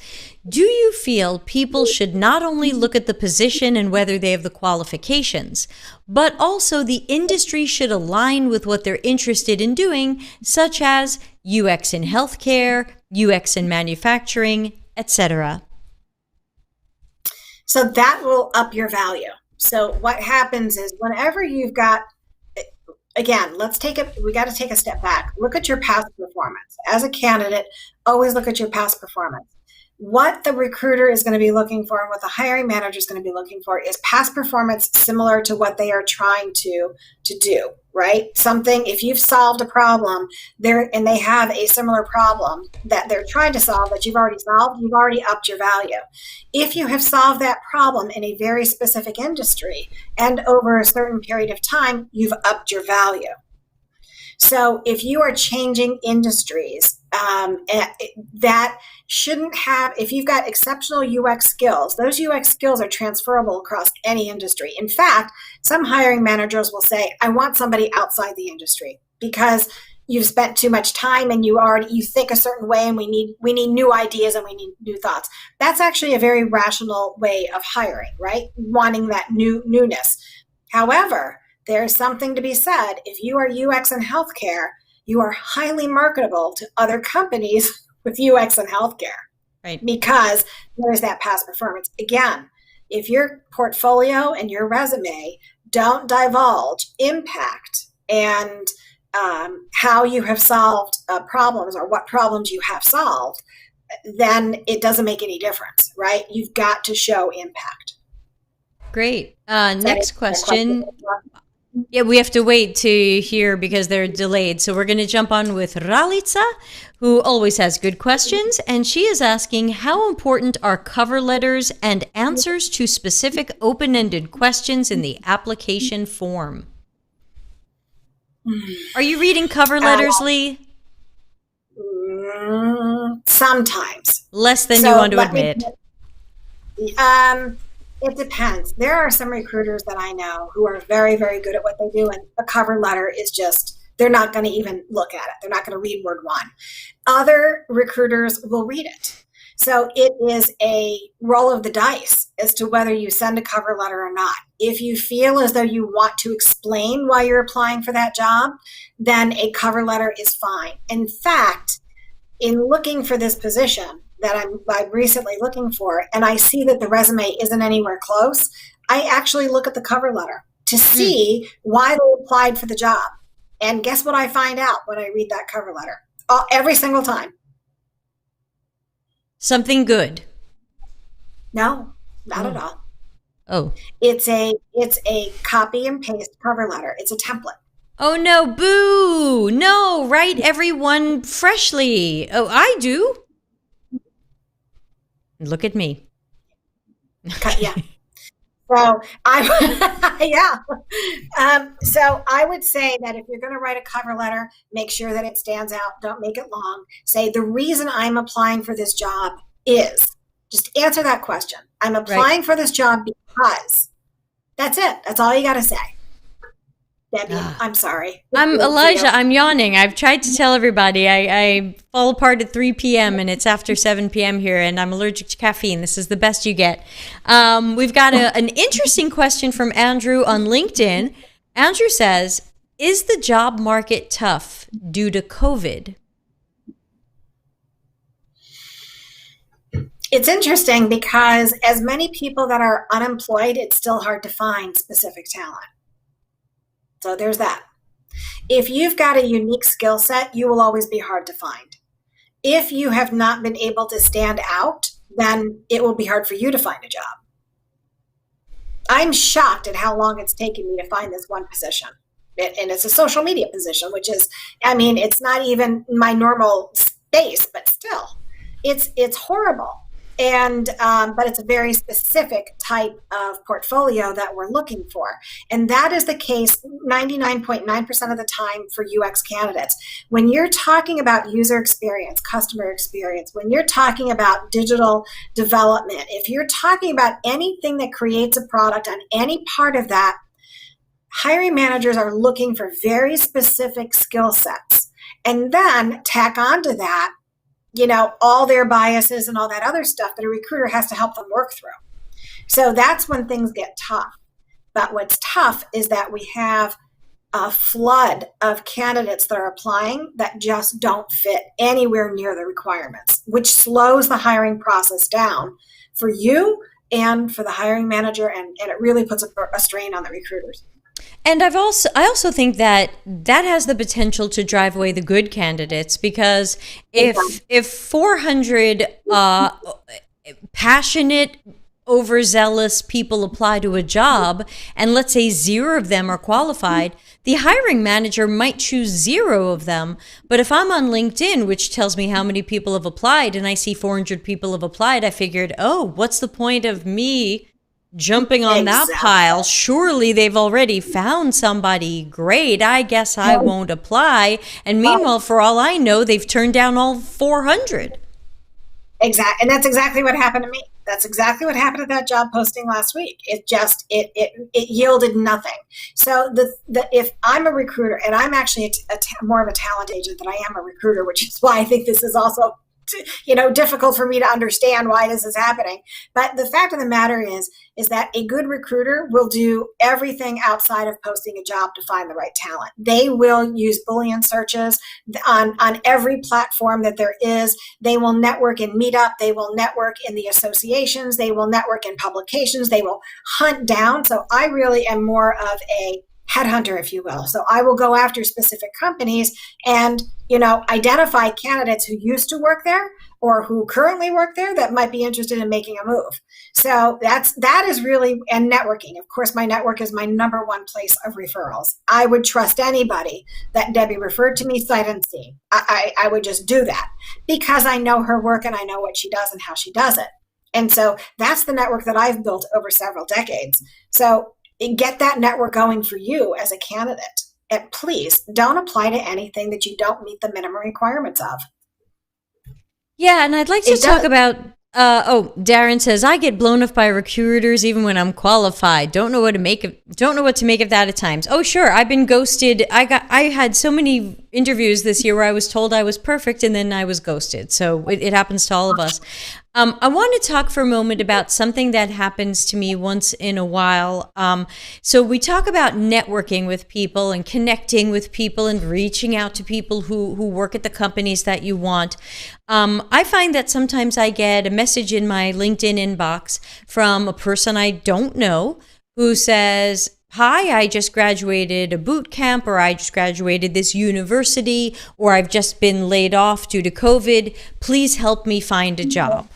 do you feel people should not only look at the position and whether they have the qualifications, but also the industry should align with what they're interested in doing, such as UX in healthcare, UX in manufacturing, etc.? So that will up your value. So what happens is whenever you've got, again, we got to take a step back. Look at your past performance. As a candidate, always look at your past performance. What the recruiter is going to be looking for and what the hiring manager is going to be looking for is past performance similar to what they are trying to do, right? Something, if you've solved a problem there and they have a similar problem that they're trying to solve that you've already solved, you've already upped your value. If you have solved that problem in a very specific industry and over a certain period of time, you've upped your value. So if you are changing industries, that shouldn't have, if you've got exceptional UX skills, those UX skills are transferable across any industry. In fact, some hiring managers will say, I want somebody outside the industry because you've spent too much time and you think a certain way and we need new ideas and we need new thoughts. That's actually a very rational way of hiring, right? Wanting that newness. However, there's something to be said. If you are UX in healthcare, you are highly marketable to other companies with UX and healthcare, right? Because there's that past performance. Again, if your portfolio and your resume don't divulge impact and how you have solved problems or what problems you have solved, then it doesn't make any difference, right? You've got to show impact. Great. Next question. Yeah, we have to wait to hear because they're delayed. So we're going to jump on with Ralitza, who always has good questions. And she is asking, how important are cover letters and answers to specific open-ended questions in the application form? Are you reading cover letters, Lee? Sometimes. Less than you want to admit. It depends. There are some recruiters that I know who are very, very good at what they do, and a cover letter is just, they're not going to even look at it. They're not going to read word one. Other recruiters will read it. So it is a roll of the dice as to whether you send a cover letter or not. If you feel as though you want to explain why you're applying for that job, then a cover letter is fine. In fact, in looking for this position that I'm recently looking for, and I see that the resume isn't anywhere close, I actually look at the cover letter to see why they applied for the job. And guess what I find out when I read that cover letter? Every single time. Something good? No, not at all. Oh. It's a copy and paste cover letter. It's a template. Oh no, boo! No, write everyone freshly. Oh, I do. Look at me. Yeah. So so I would say that if you're going to write a cover letter, make sure that it stands out. Don't make it long. Say the reason I'm applying for this job is. Just answer that question. I'm applying for this job because. That's it. That's all you got to say. Debbie, I'm sorry. I'm Elijah. I'm yawning. I've tried to tell everybody I fall apart at 3 p.m. and it's after 7 p.m. here, and I'm allergic to caffeine. This is the best you get. We've got an interesting question from Andrew on LinkedIn. Andrew says, is the job market tough due to COVID? It's interesting because as many people that are unemployed, it's still hard to find specific talent. So there's that. If you've got a unique skill set, you will always be hard to find. If you have not been able to stand out, then it will be hard for you to find a job. I'm shocked at how long it's taken me to find this one position. And it's a social media position, which is, it's not even my normal space, but still, it's horrible. And but it's a very specific type of portfolio that we're looking for. And that is the case 99.9% of the time for UX candidates. When you're talking about user experience, customer experience, when you're talking about digital development, if you're talking about anything that creates a product on any part of that, hiring managers are looking for very specific skill sets. And then tack onto that, all their biases and all that other stuff that a recruiter has to help them work through. So that's when things get tough. But what's tough is that we have a flood of candidates that are applying that just don't fit anywhere near the requirements, which slows the hiring process down for you and for the hiring manager, and it really puts a strain on the recruiters. And I also think that that has the potential to drive away the good candidates, because if 400 passionate, overzealous people apply to a job, and let's say 0 of them are qualified, the hiring manager might choose 0 of them. But if I'm on LinkedIn, which tells me how many people have applied, and I see 400 people have applied, I figured, oh, what's the point of me jumping on that pile? Surely they've already found somebody great. I guess I won't apply. And meanwhile, for all I know, they've turned down all 400. Exactly. And that's exactly what happened to me. That's exactly what happened to that job posting last week. It yielded nothing. So if I'm a recruiter, and I'm actually more of a talent agent than I am a recruiter, which is why I think this is also difficult for me to understand why this is happening. But the fact of the matter is that a good recruiter will do everything outside of posting a job to find the right talent. They will use Boolean searches on every platform that there is. They will network in Meetup. They will network in the associations. They will network in publications. They will hunt down. So I really am more of a headhunter, if you will. So I will go after specific companies and, identify candidates who used to work there or who currently work there that might be interested in making a move. So that is really, and networking. Of course, my network is my number one place of referrals. I would trust anybody that Debbie referred to me sight unseen. I would just do that because I know her work and I know what she does and how she does it. And so that's the network that I've built over several decades. So get that network going for you as a candidate. And please don't apply to anything that you don't meet the minimum requirements of. Yeah, and I'd like to talk about, Darren says, I get blown up by recruiters even when I'm qualified. Don't know what to make of that at times. Oh, sure, I've been ghosted. I had so many interviews this year where I was told I was perfect and then I was ghosted. So it happens to all of us. I want to talk for a moment about something that happens to me once in a while. So we talk about networking with people and connecting with people and reaching out to people who work at the companies that you want. I find that sometimes I get a message in my LinkedIn inbox from a person I don't know who says, hi, I just graduated a boot camp, or I just graduated this university, or I've just been laid off due to COVID. Please help me find a job.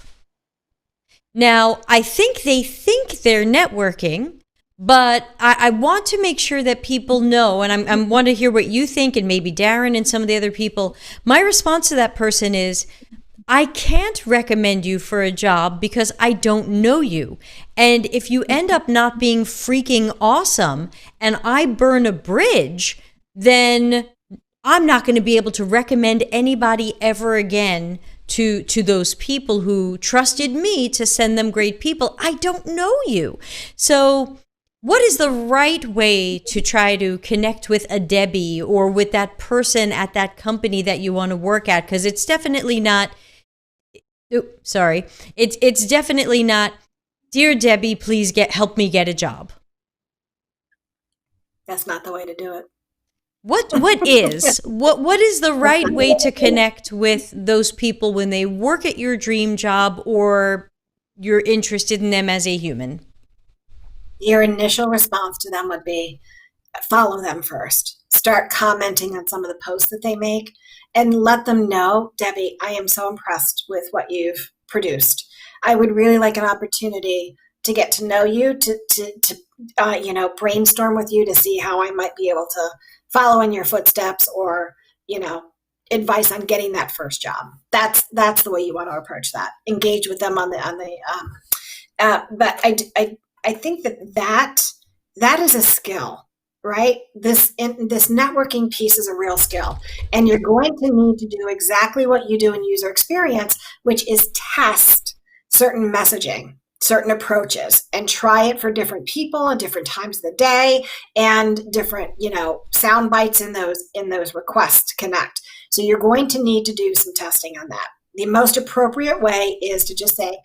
Now, I think they think they're networking, but I want to make sure that people know, and I want to hear what you think, and maybe Darren and some of the other people. My response to that person is, I can't recommend you for a job because I don't know you. And if you end up not being freaking awesome and I burn a bridge, then I'm not going to be able to recommend anybody ever again to those people who trusted me to send them great people. I don't know you. So what is the right way to try to connect with a Debbie or with that person at that company that you want to work at? Because it's definitely not, it's definitely not, dear Debbie, please help me get a job. That's not the way to do it. What is the right way to connect with those people when they work at your dream job or you're interested in them as a human? Your initial response to them would be follow them first. Start commenting on some of the posts that they make and let them know, Debbie, I am so impressed with what you've produced. I would really like an opportunity to get to know you, to brainstorm with you to see how I might be able to follow in your footsteps or, advice on getting that first job. That's the way you want to approach that. Engage with them but I think that is a skill, right? This networking piece is a real skill, and you're going to need to do exactly what you do in user experience, which is test certain messaging, certain approaches, and try it for different people at different times of the day and different, sound bites in those requests to connect. So you're going to need to do some testing on that. The most appropriate way is to just say,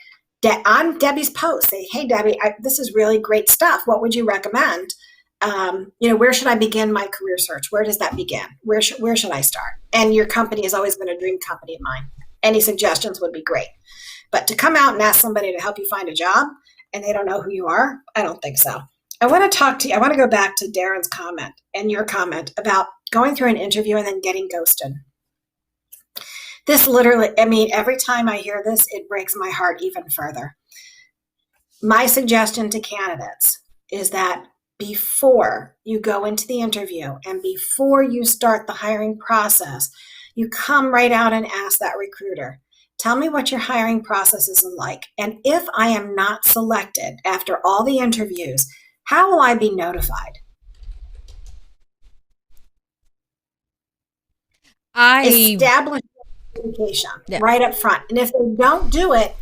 on Debbie's post, say, hey, Debbie, this is really great stuff. What would you recommend? Where should I begin my career search? Where does that begin? Where should I start? And your company has always been a dream company of mine. Any suggestions would be great. But to come out and ask somebody to help you find a job and they don't know who you are? I don't think so. I want to talk to you. I want to go back to Darren's comment and your comment about going through an interview and then getting ghosted. This literally, I mean, every time I hear this, it breaks my heart even further. My suggestion to candidates is that before you go into the interview and before you start the hiring process, you come right out and ask that recruiter, tell me what your hiring process is like. And if I am not selected after all the interviews, how will I be notified? Establish communication right up front. And if they don't do it,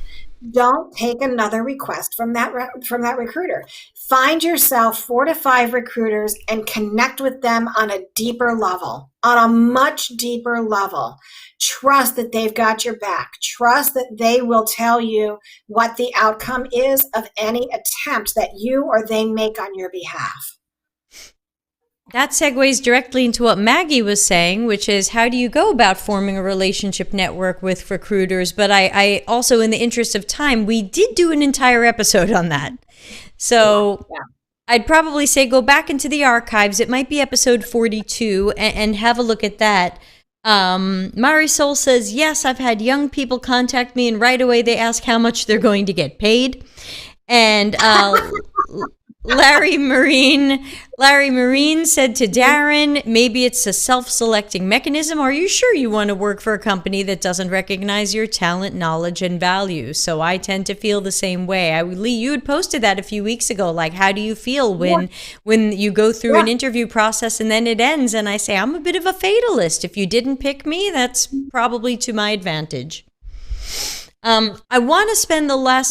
don't take another request from that recruiter. Find yourself 4 to 5 recruiters and connect with them on a deeper level, on a much deeper level. Trust that they've got your back. Trust that they will tell you what the outcome is of any attempt that you or they make on your behalf. That segues directly into what Maggie was saying, which is how do you go about forming a relationship network with recruiters? But I also, in the interest of time, we did do an entire episode on that. So yeah. I'd probably say go back into the archives. It might be episode 42 and have a look at that. Marisol says, yes, I've had young people contact me and right away they ask how much they're going to get paid. And Larry Marine said to Darren, maybe it's a self-selecting mechanism. Are you sure you want to work for a company that doesn't recognize your talent, knowledge, and value? So I tend to feel the same way. Lee, you had posted that a few weeks ago. Like, how do you feel when you go through an interview process and then it ends? And I say, I'm a bit of a fatalist. If you didn't pick me, that's probably to my advantage. I want to spend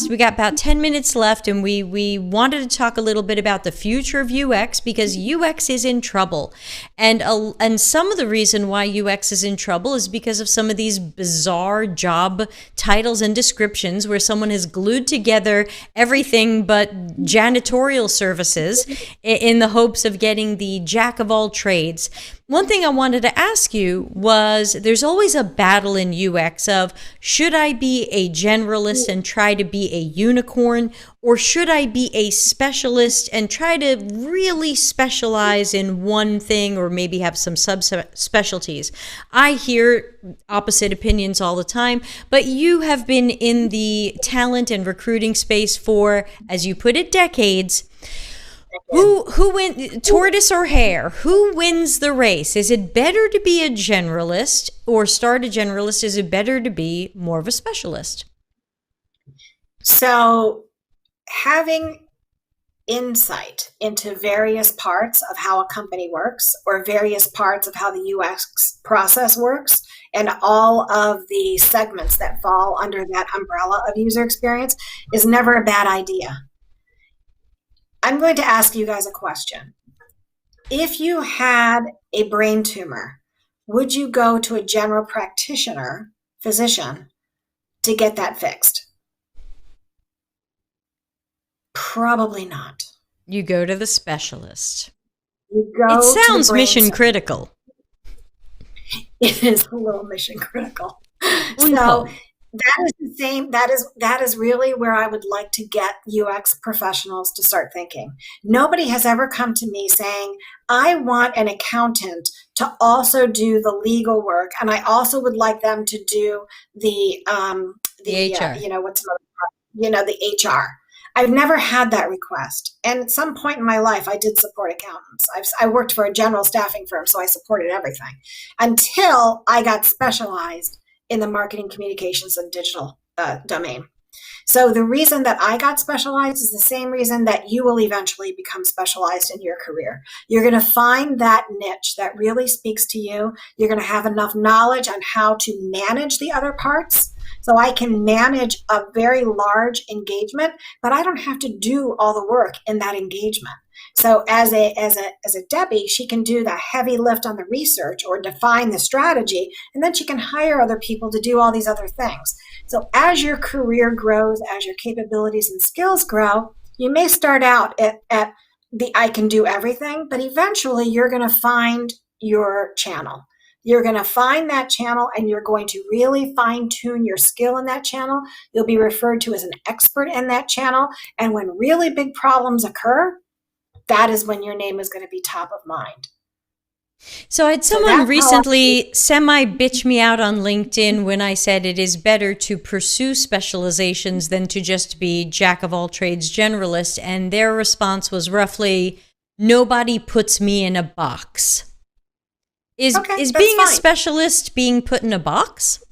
we got about 10 minutes left, and we wanted to talk a little bit about the future of UX because UX is in trouble. And some of the reason why UX is in trouble is because of some of these bizarre job titles and descriptions where someone has glued together everything but janitorial services in the hopes of getting the jack of all trades. One thing I wanted to ask you was there's always a battle in UX of should I be a generalist and try to be a unicorn, or should I be a specialist and try to really specialize in one thing or maybe have some subspecialties? I hear opposite opinions all the time, but you have been in the talent and recruiting space for, as you put it, decades. Who wins, tortoise or hare? Who wins the race? Is it better to be a generalist or start a generalist? Is it better to be more of a specialist? So having insight into various parts of how a company works or various parts of how the UX process works and all of the segments that fall under that umbrella of user experience is never a bad idea. I'm going to ask you guys a question. If you had a brain tumor, would you go to a general practitioner, physician, to get that fixed? Probably not. You go to the specialist. It sounds mission critical. It is a little mission critical. So that is the same. That is really where I would like to get UX professionals to start thinking. Nobody has ever come to me saying, I want an accountant to also do the legal work, and I also would like them to do the HR. The HR. I've never had that request. And at some point in my life, I did support accountants. I worked for a general staffing firm, so I supported everything until I got specialized in the marketing, communications, and digital domain. So the reason that I got specialized is the same reason that you will eventually become specialized in your career. You're going to find that niche that really speaks to you. You're going to have enough knowledge on how to manage the other parts. So I can manage a very large engagement, but I don't have to do all the work in that engagement. So as a Debbie, she can do the heavy lift on the research or define the strategy, and then she can hire other people to do all these other things. So as your career grows, as your capabilities and skills grow, you may start out at the I can do everything, but eventually you're going to find your channel. You're going to find that channel and you're going to really fine tune your skill in that channel. You'll be referred to as an expert in that channel. And when really big problems occur, that is when your name is going to be top of mind. So I had someone recently semi-bitch me out on LinkedIn when I said it is better to pursue specializations than to just be jack of all trades generalist. And their response was roughly, nobody puts me in a box. Is being a specialist being put in a box?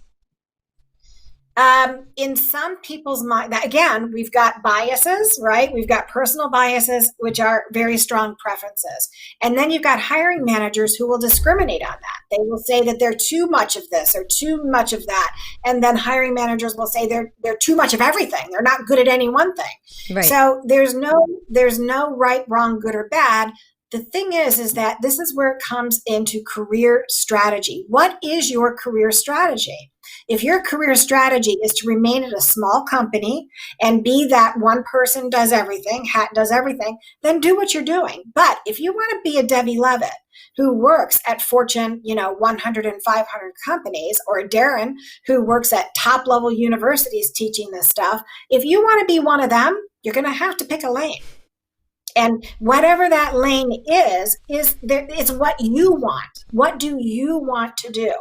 In some people's mind, again, we've got biases, right? We've got personal biases, which are very strong preferences. And then you've got hiring managers who will discriminate on that. They will say that they're too much of this or too much of that. And then hiring managers will say they're too much of everything. They're not good at any one thing. Right. So there's no right, wrong, good or bad. The thing is that this is where it comes into career strategy. What is your career strategy? If your career strategy is to remain at a small company and be that one person does everything, then do what you're doing. But if you want to be a Debbie Levitt who works at Fortune, 100 and 500 companies, or Darren who works at top level universities teaching this stuff, if you want to be one of them, you're going to have to pick a lane. And whatever that lane is it's what you want. What do you want to do?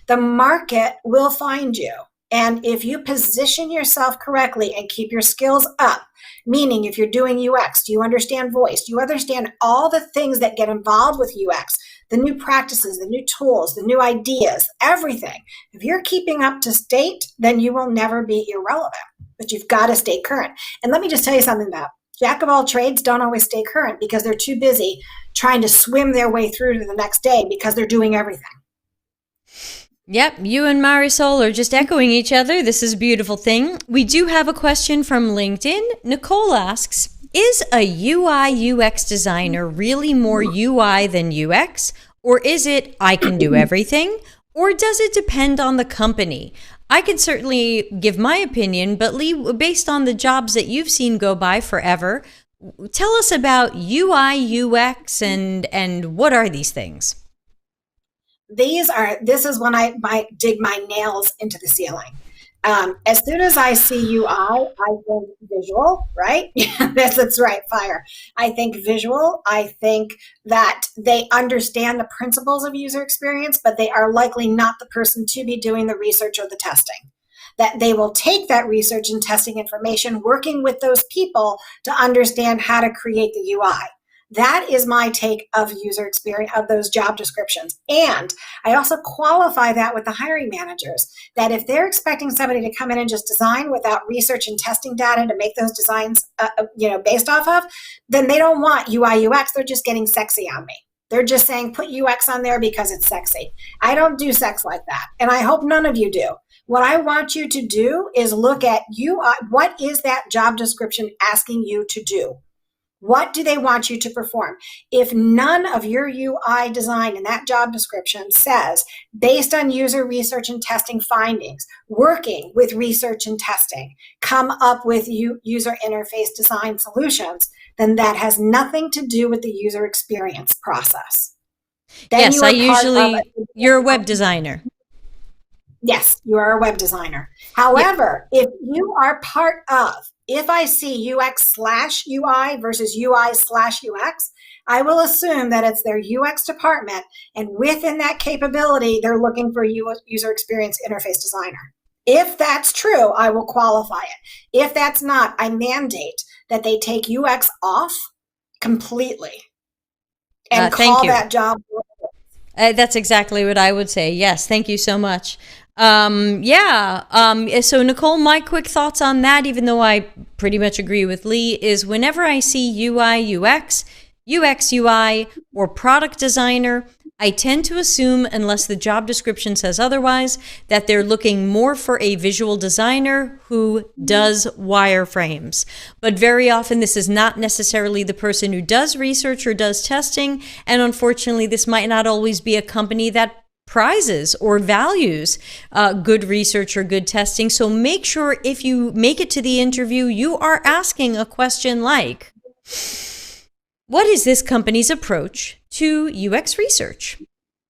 The market will find you. And if you position yourself correctly and keep your skills up, meaning if you're doing UX, do you understand voice? Do you understand all the things that get involved with UX? The new practices, the new tools, the new ideas, everything. If you're keeping up to state, then you will never be irrelevant. But you've got to stay current. And let me just tell you something about jack of all trades don't always stay current because they're too busy trying to swim their way through to the next day because they're doing everything. Yep, you and Marisol are just echoing each other. This is a beautiful thing. We do have a question from LinkedIn. Nicole asks, is a UI UX designer really more UI than UX? Or is it I can do everything? Or does it depend on the company? I can certainly give my opinion, but Lee, based on the jobs that you've seen go by forever, tell us about UI, UX, and what are these things? This is when I might dig my nails into the ceiling. As soon as I see UI, I think visual, right? That's right, fire. I think visual. I think that they understand the principles of user experience, but they are likely not the person to be doing the research or the testing. That they will take that research and testing information, working with those people to understand how to create the UI. That is my take of user experience of those job descriptions. And I also qualify that with the hiring managers, that if they're expecting somebody to come in and just design without research and testing data to make those designs, based off of, then they don't want UI UX. They're just getting sexy on me. They're just saying, put UX on there because it's sexy. I don't do sex like that. And I hope none of you do. What I want you to do is look at UI. What is that job description asking you to do? What do they want you to perform? If none of your UI design in that job description says, based on user research and testing findings, working with research and testing, come up with user interface design solutions, then that has nothing to do with the user experience process. Then you're a web designer. Yes, you are a web designer. However, if you are part of, if I see UX/UI versus UI/UX, I will assume that it's their UX department, and within that capability, they're looking for a user experience interface designer. If that's true, I will qualify it. If that's not, I mandate that they take UX off completely and call that job. That's exactly what I would say. Yes, thank you so much. So Nicole, my quick thoughts on that, even though I pretty much agree with Lee, is whenever I see UI, UX, UX, UI, or product designer, I tend to assume, unless the job description says otherwise, that they're looking more for a visual designer who does wireframes. But very often this is not necessarily the person who does research or does testing, and unfortunately this might not always be a company that prizes or values good research or good testing. So make sure if you make it to the interview, you are asking a question like, what is this company's approach to UX research?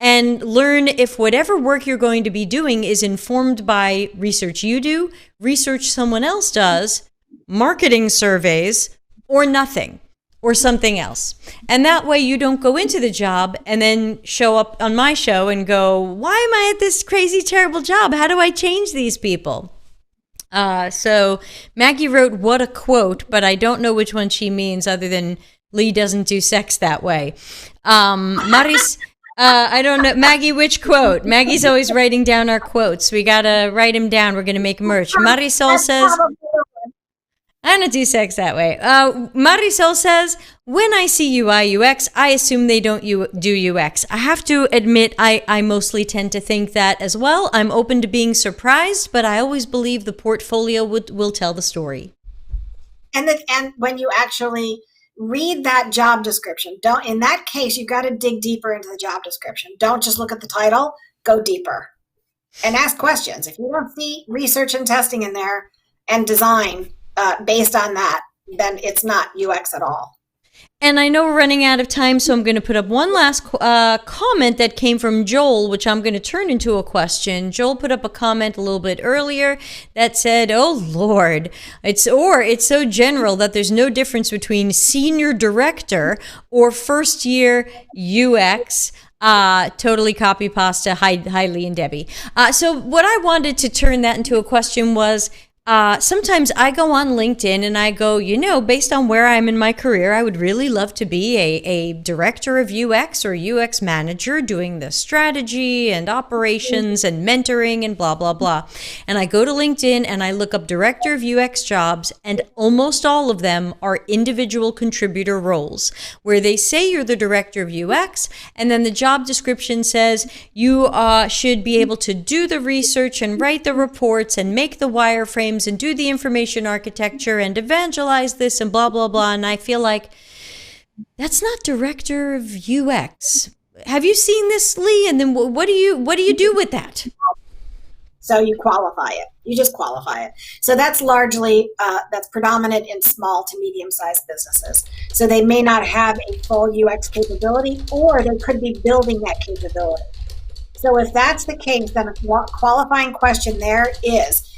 and learn if whatever work you're going to be doing is informed by research you do, research someone else does, marketing surveys, or nothing, or something else. And that way you don't go into the job and then show up on my show and go, why am I at this crazy, terrible job? How do I change these people? So Maggie wrote, what a quote, but I don't know which one she means other than Lee doesn't do sex that way. Maris, I don't know. Maggie, which quote? Maggie's always writing down our quotes. We got to write them down. We're going to make merch. Marisol says, I don't do sex that way. Marisol says, when I see UIUX, I assume they don't do UX. I have to admit, I mostly tend to think that as well. I'm open to being surprised, but I always believe the portfolio will tell the story. And when you actually read that job description, in that case, you've got to dig deeper into the job description. Don't just look at the title, go deeper and ask questions. If you don't see research and testing in there and design based on that, then it's not UX at all. And I know we're running out of time, so I'm going to put up one last comment that came from Joel, which I'm going to turn into a question. Joel put up a comment a little bit earlier that said, oh, Lord, it's so general that there's no difference between senior director or first year UX. Totally copy pasta. Hi, Lee and Debbie. So what I wanted to turn that into a question was, sometimes I go on LinkedIn and I go, based on where I'm in my career, I would really love to be a director of UX or UX manager doing the strategy and operations and mentoring and blah, blah, blah. And I go to LinkedIn and I look up director of UX jobs, and almost all of them are individual contributor roles where they say you're the director of UX, and then the job description says you should be able to do the research and write the reports and make the wireframes and do the information architecture and evangelize this and blah, blah, blah. And I feel like that's not director of UX. Have you seen this, Lee? And then what do you do with that? So you qualify it. You just qualify it. So that's largely, that's predominant in small to medium-sized businesses. So they may not have a full UX capability, or they could be building that capability. So if that's the case, then a qualifying question there is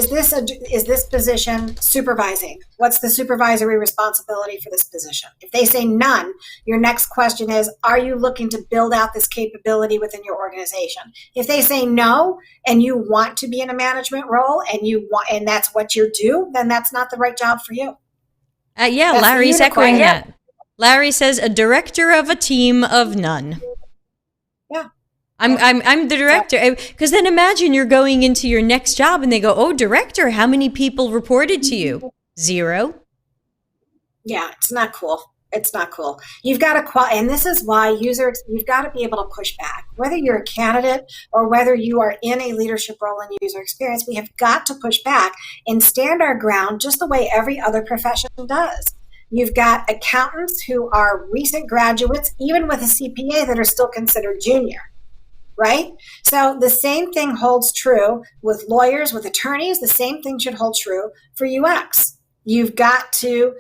this position supervising? What's the supervisory responsibility for this position? If they say none, your next question is, are you looking to build out this capability within your organization? If they say no, and you want to be in a management role and that's what you do, then that's not the right job for you. Larry's echoing that. Larry says a director of a team of none. Yeah. I'm the director, because then imagine you're going into your next job and they go, oh, director, how many people reported to you? 0. Yeah, it's not cool. It's not cool. You've got to and this is why you've got to be able to push back. Whether you're a candidate or whether you are in a leadership role in user experience, we have got to push back and stand our ground just the way every other profession does. You've got accountants who are recent graduates, even with a CPA, that are still considered junior. Right? So the same thing holds true with lawyers, with attorneys. The same thing should hold true for UX. You've got to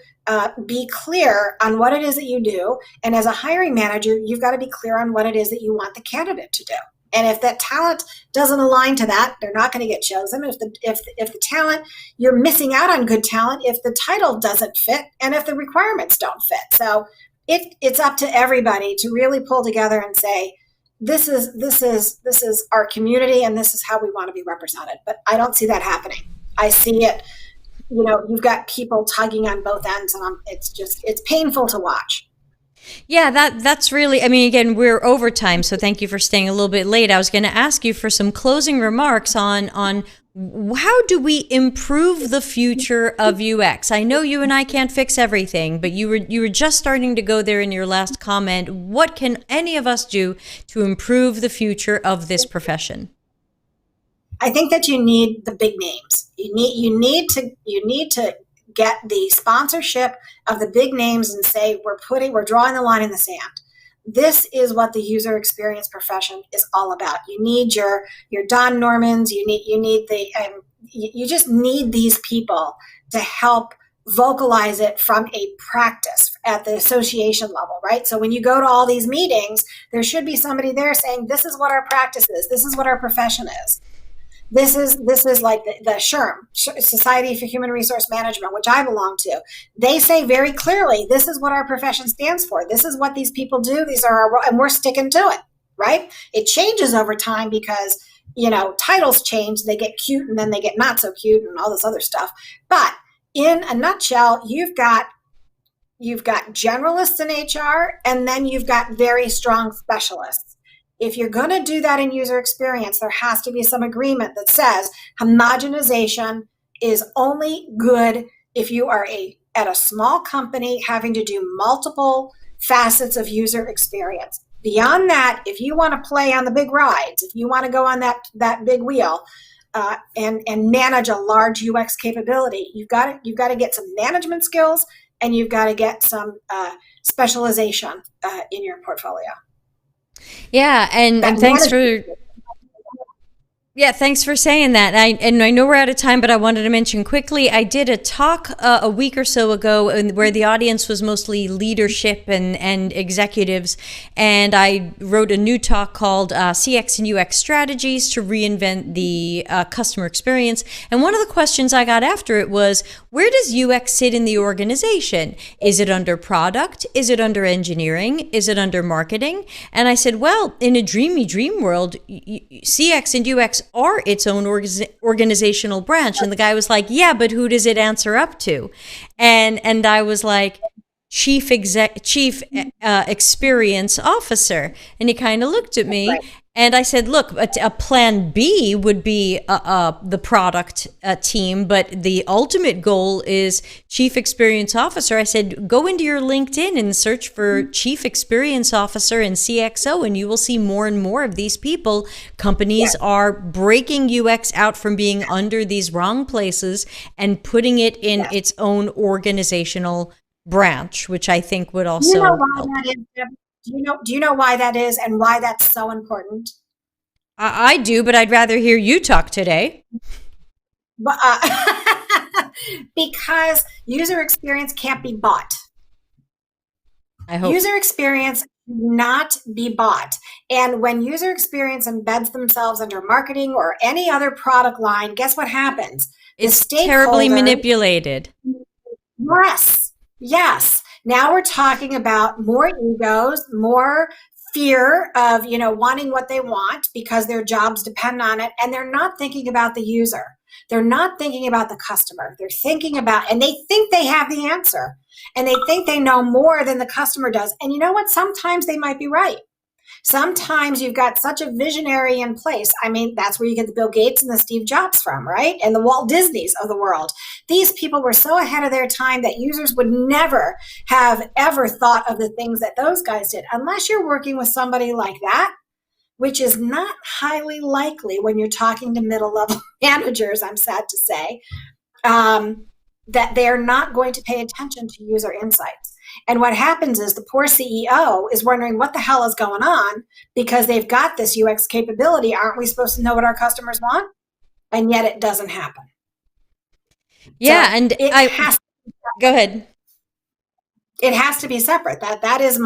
be clear on what it is that you do. And as a hiring manager, you've got to be clear on what it is that you want the candidate to do. And if that talent doesn't align to that, they're not going to get chosen. If the talent, you're missing out on good talent if the title doesn't fit and if the requirements don't fit. So it's up to everybody to really pull together and say, this is our community and this is how we want to be represented. But I don't see that happening. I see it, you've got people tugging on both ends, and it's painful to watch. Yeah, that's really, again, we're overtime, so thank you for staying a little bit late. I was going to ask you for some closing remarks on how do we improve the future of UX? I know you and I can't fix everything, but you were just starting to go there in your last comment. What can any of us do to improve the future of this profession? I think that you need the big names. You need to get the sponsorship of the big names and say we're drawing the line in the sand. This is what the user experience profession is all about. You need your Don Normans. You just need these people to help vocalize it from a practice at the association level, right? So when you go to all these meetings, there should be somebody there saying, this is what our practice is. This is what our profession is. This is like the SHRM, Society for Human Resource Management, which I belong to. They say very clearly, this is what our profession stands for. This is what these people do. These are our, and we're sticking to it, right? It changes over time because, titles change. They get cute and then they get not so cute and all this other stuff. But in a nutshell, you've got generalists in HR, and then you've got very strong specialists. If you're going to do that in user experience, there has to be some agreement that says homogenization is only good if you are at a small company having to do multiple facets of user experience. Beyond that, if you want to play on the big rides, if you want to go on that big wheel, and manage a large UX capability, you've got to get some management skills, and you've got to get some specialization in your portfolio. Yeah, and thanks for thanks for saying that. I know we're out of time, but I wanted to mention quickly, I did a talk a week or so ago where the audience was mostly leadership and executives, and I wrote a new talk called CX and UX Strategies to Reinvent the Customer Experience. And one of the questions I got after it was, where does UX sit in the organization? Is it under product? Is it under engineering? Is it under marketing? And I said, well, in a dreamy dream world, CX and UX are its own organizational branch. And the guy was like, yeah, but who does it answer up to? And I was like, chief experience officer. And he kind of looked at me. Right. And I said, look, a plan B would be the product team, but the ultimate goal is chief experience officer. I said, go into your LinkedIn and search for chief experience officer and CXO, and you will see more and more of these people. Companies are breaking UX out from being under these wrong places and putting it in its own organizational branch, which I think would also help. That is, Do you know why that is and why that's so important? I do, but I'd rather hear you talk today. Because user experience can't be bought. I hope. User experience cannot be bought. And when user experience embeds themselves under marketing or any other product line, guess what happens? It's terribly manipulated. Yes. Now we're talking about more egos, more fear of, wanting what they want because their jobs depend on it. And they're not thinking about the user. They're not thinking about the customer. They're thinking about, and they think they have the answer, and they think they know more than the customer does. And you know what? Sometimes they might be right. Sometimes you've got such a visionary in place. I mean, that's where you get the Bill Gates and the Steve Jobs from, right? And the Walt Disneys of the world. These people were so ahead of their time that users would never have ever thought of the things that those guys did, unless you're working with somebody like that, which is not highly likely when you're talking to middle-level managers, I'm sad to say, that they're not going to pay attention to user insights. And what happens is the poor CEO is wondering what the hell is going on because they've got this UX capability. Aren't we supposed to know what our customers want? And yet it doesn't happen. Yeah, so and go ahead. It has to be separate. That is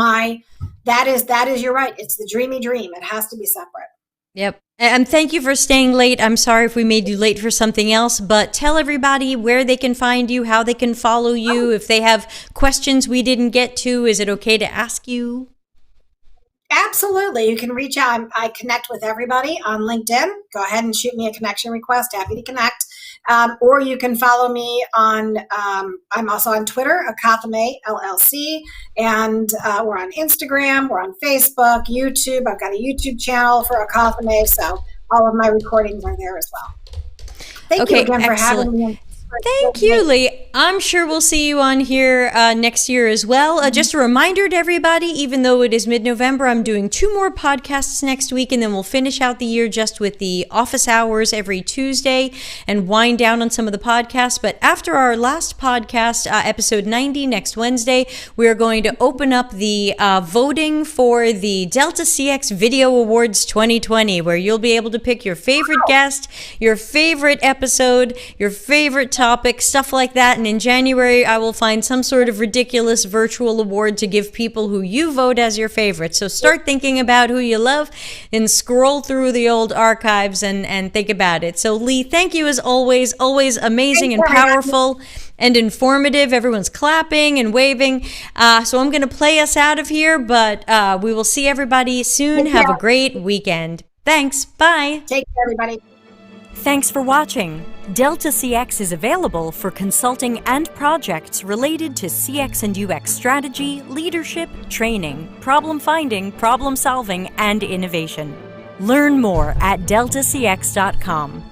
you're right. It's the dreamy dream. It has to be separate. Yep. And thank you for staying late. I'm sorry if we made you late for something else, but tell everybody where they can find you, how they can follow you. If they have questions we didn't get to, is it okay to ask you? Absolutely. You can reach out. I connect with everybody on LinkedIn. Go ahead and shoot me a connection request. Happy to connect. Or you can follow me on, I'm also on Twitter, Akathame LLC, and we're on Instagram, we're on Facebook, YouTube. I've got a YouTube channel for Akathame, so all of my recordings are there as well. Thank you again for having me. Thank you, Lee. I'm sure we'll see you on here next year as well. Just a reminder to everybody, even though it is mid-November, I'm doing 2 more podcasts next week, and then we'll finish out the year just with the office hours every Tuesday and wind down on some of the podcasts. But after our last podcast, episode 90, next Wednesday, we are going to open up the voting for the Delta CX Video Awards 2020, where you'll be able to pick your favorite guest, your favorite episode, your favorite topic, topics, stuff like that. And in January, I will find some sort of ridiculous virtual award to give people who you vote as your favorites. So start thinking about who you love and scroll through the old archives and think about it. So Lee, thank you as always. Always amazing and powerful and informative. Everyone's clapping and waving. So I'm going to play us out of here, but we will see everybody soon. Have a great weekend. Thanks. Bye. Take care, everybody. Thanks for watching. Delta CX is available for consulting and projects related to CX and UX strategy, leadership, training, problem finding, problem solving, and innovation. Learn more at deltacx.com.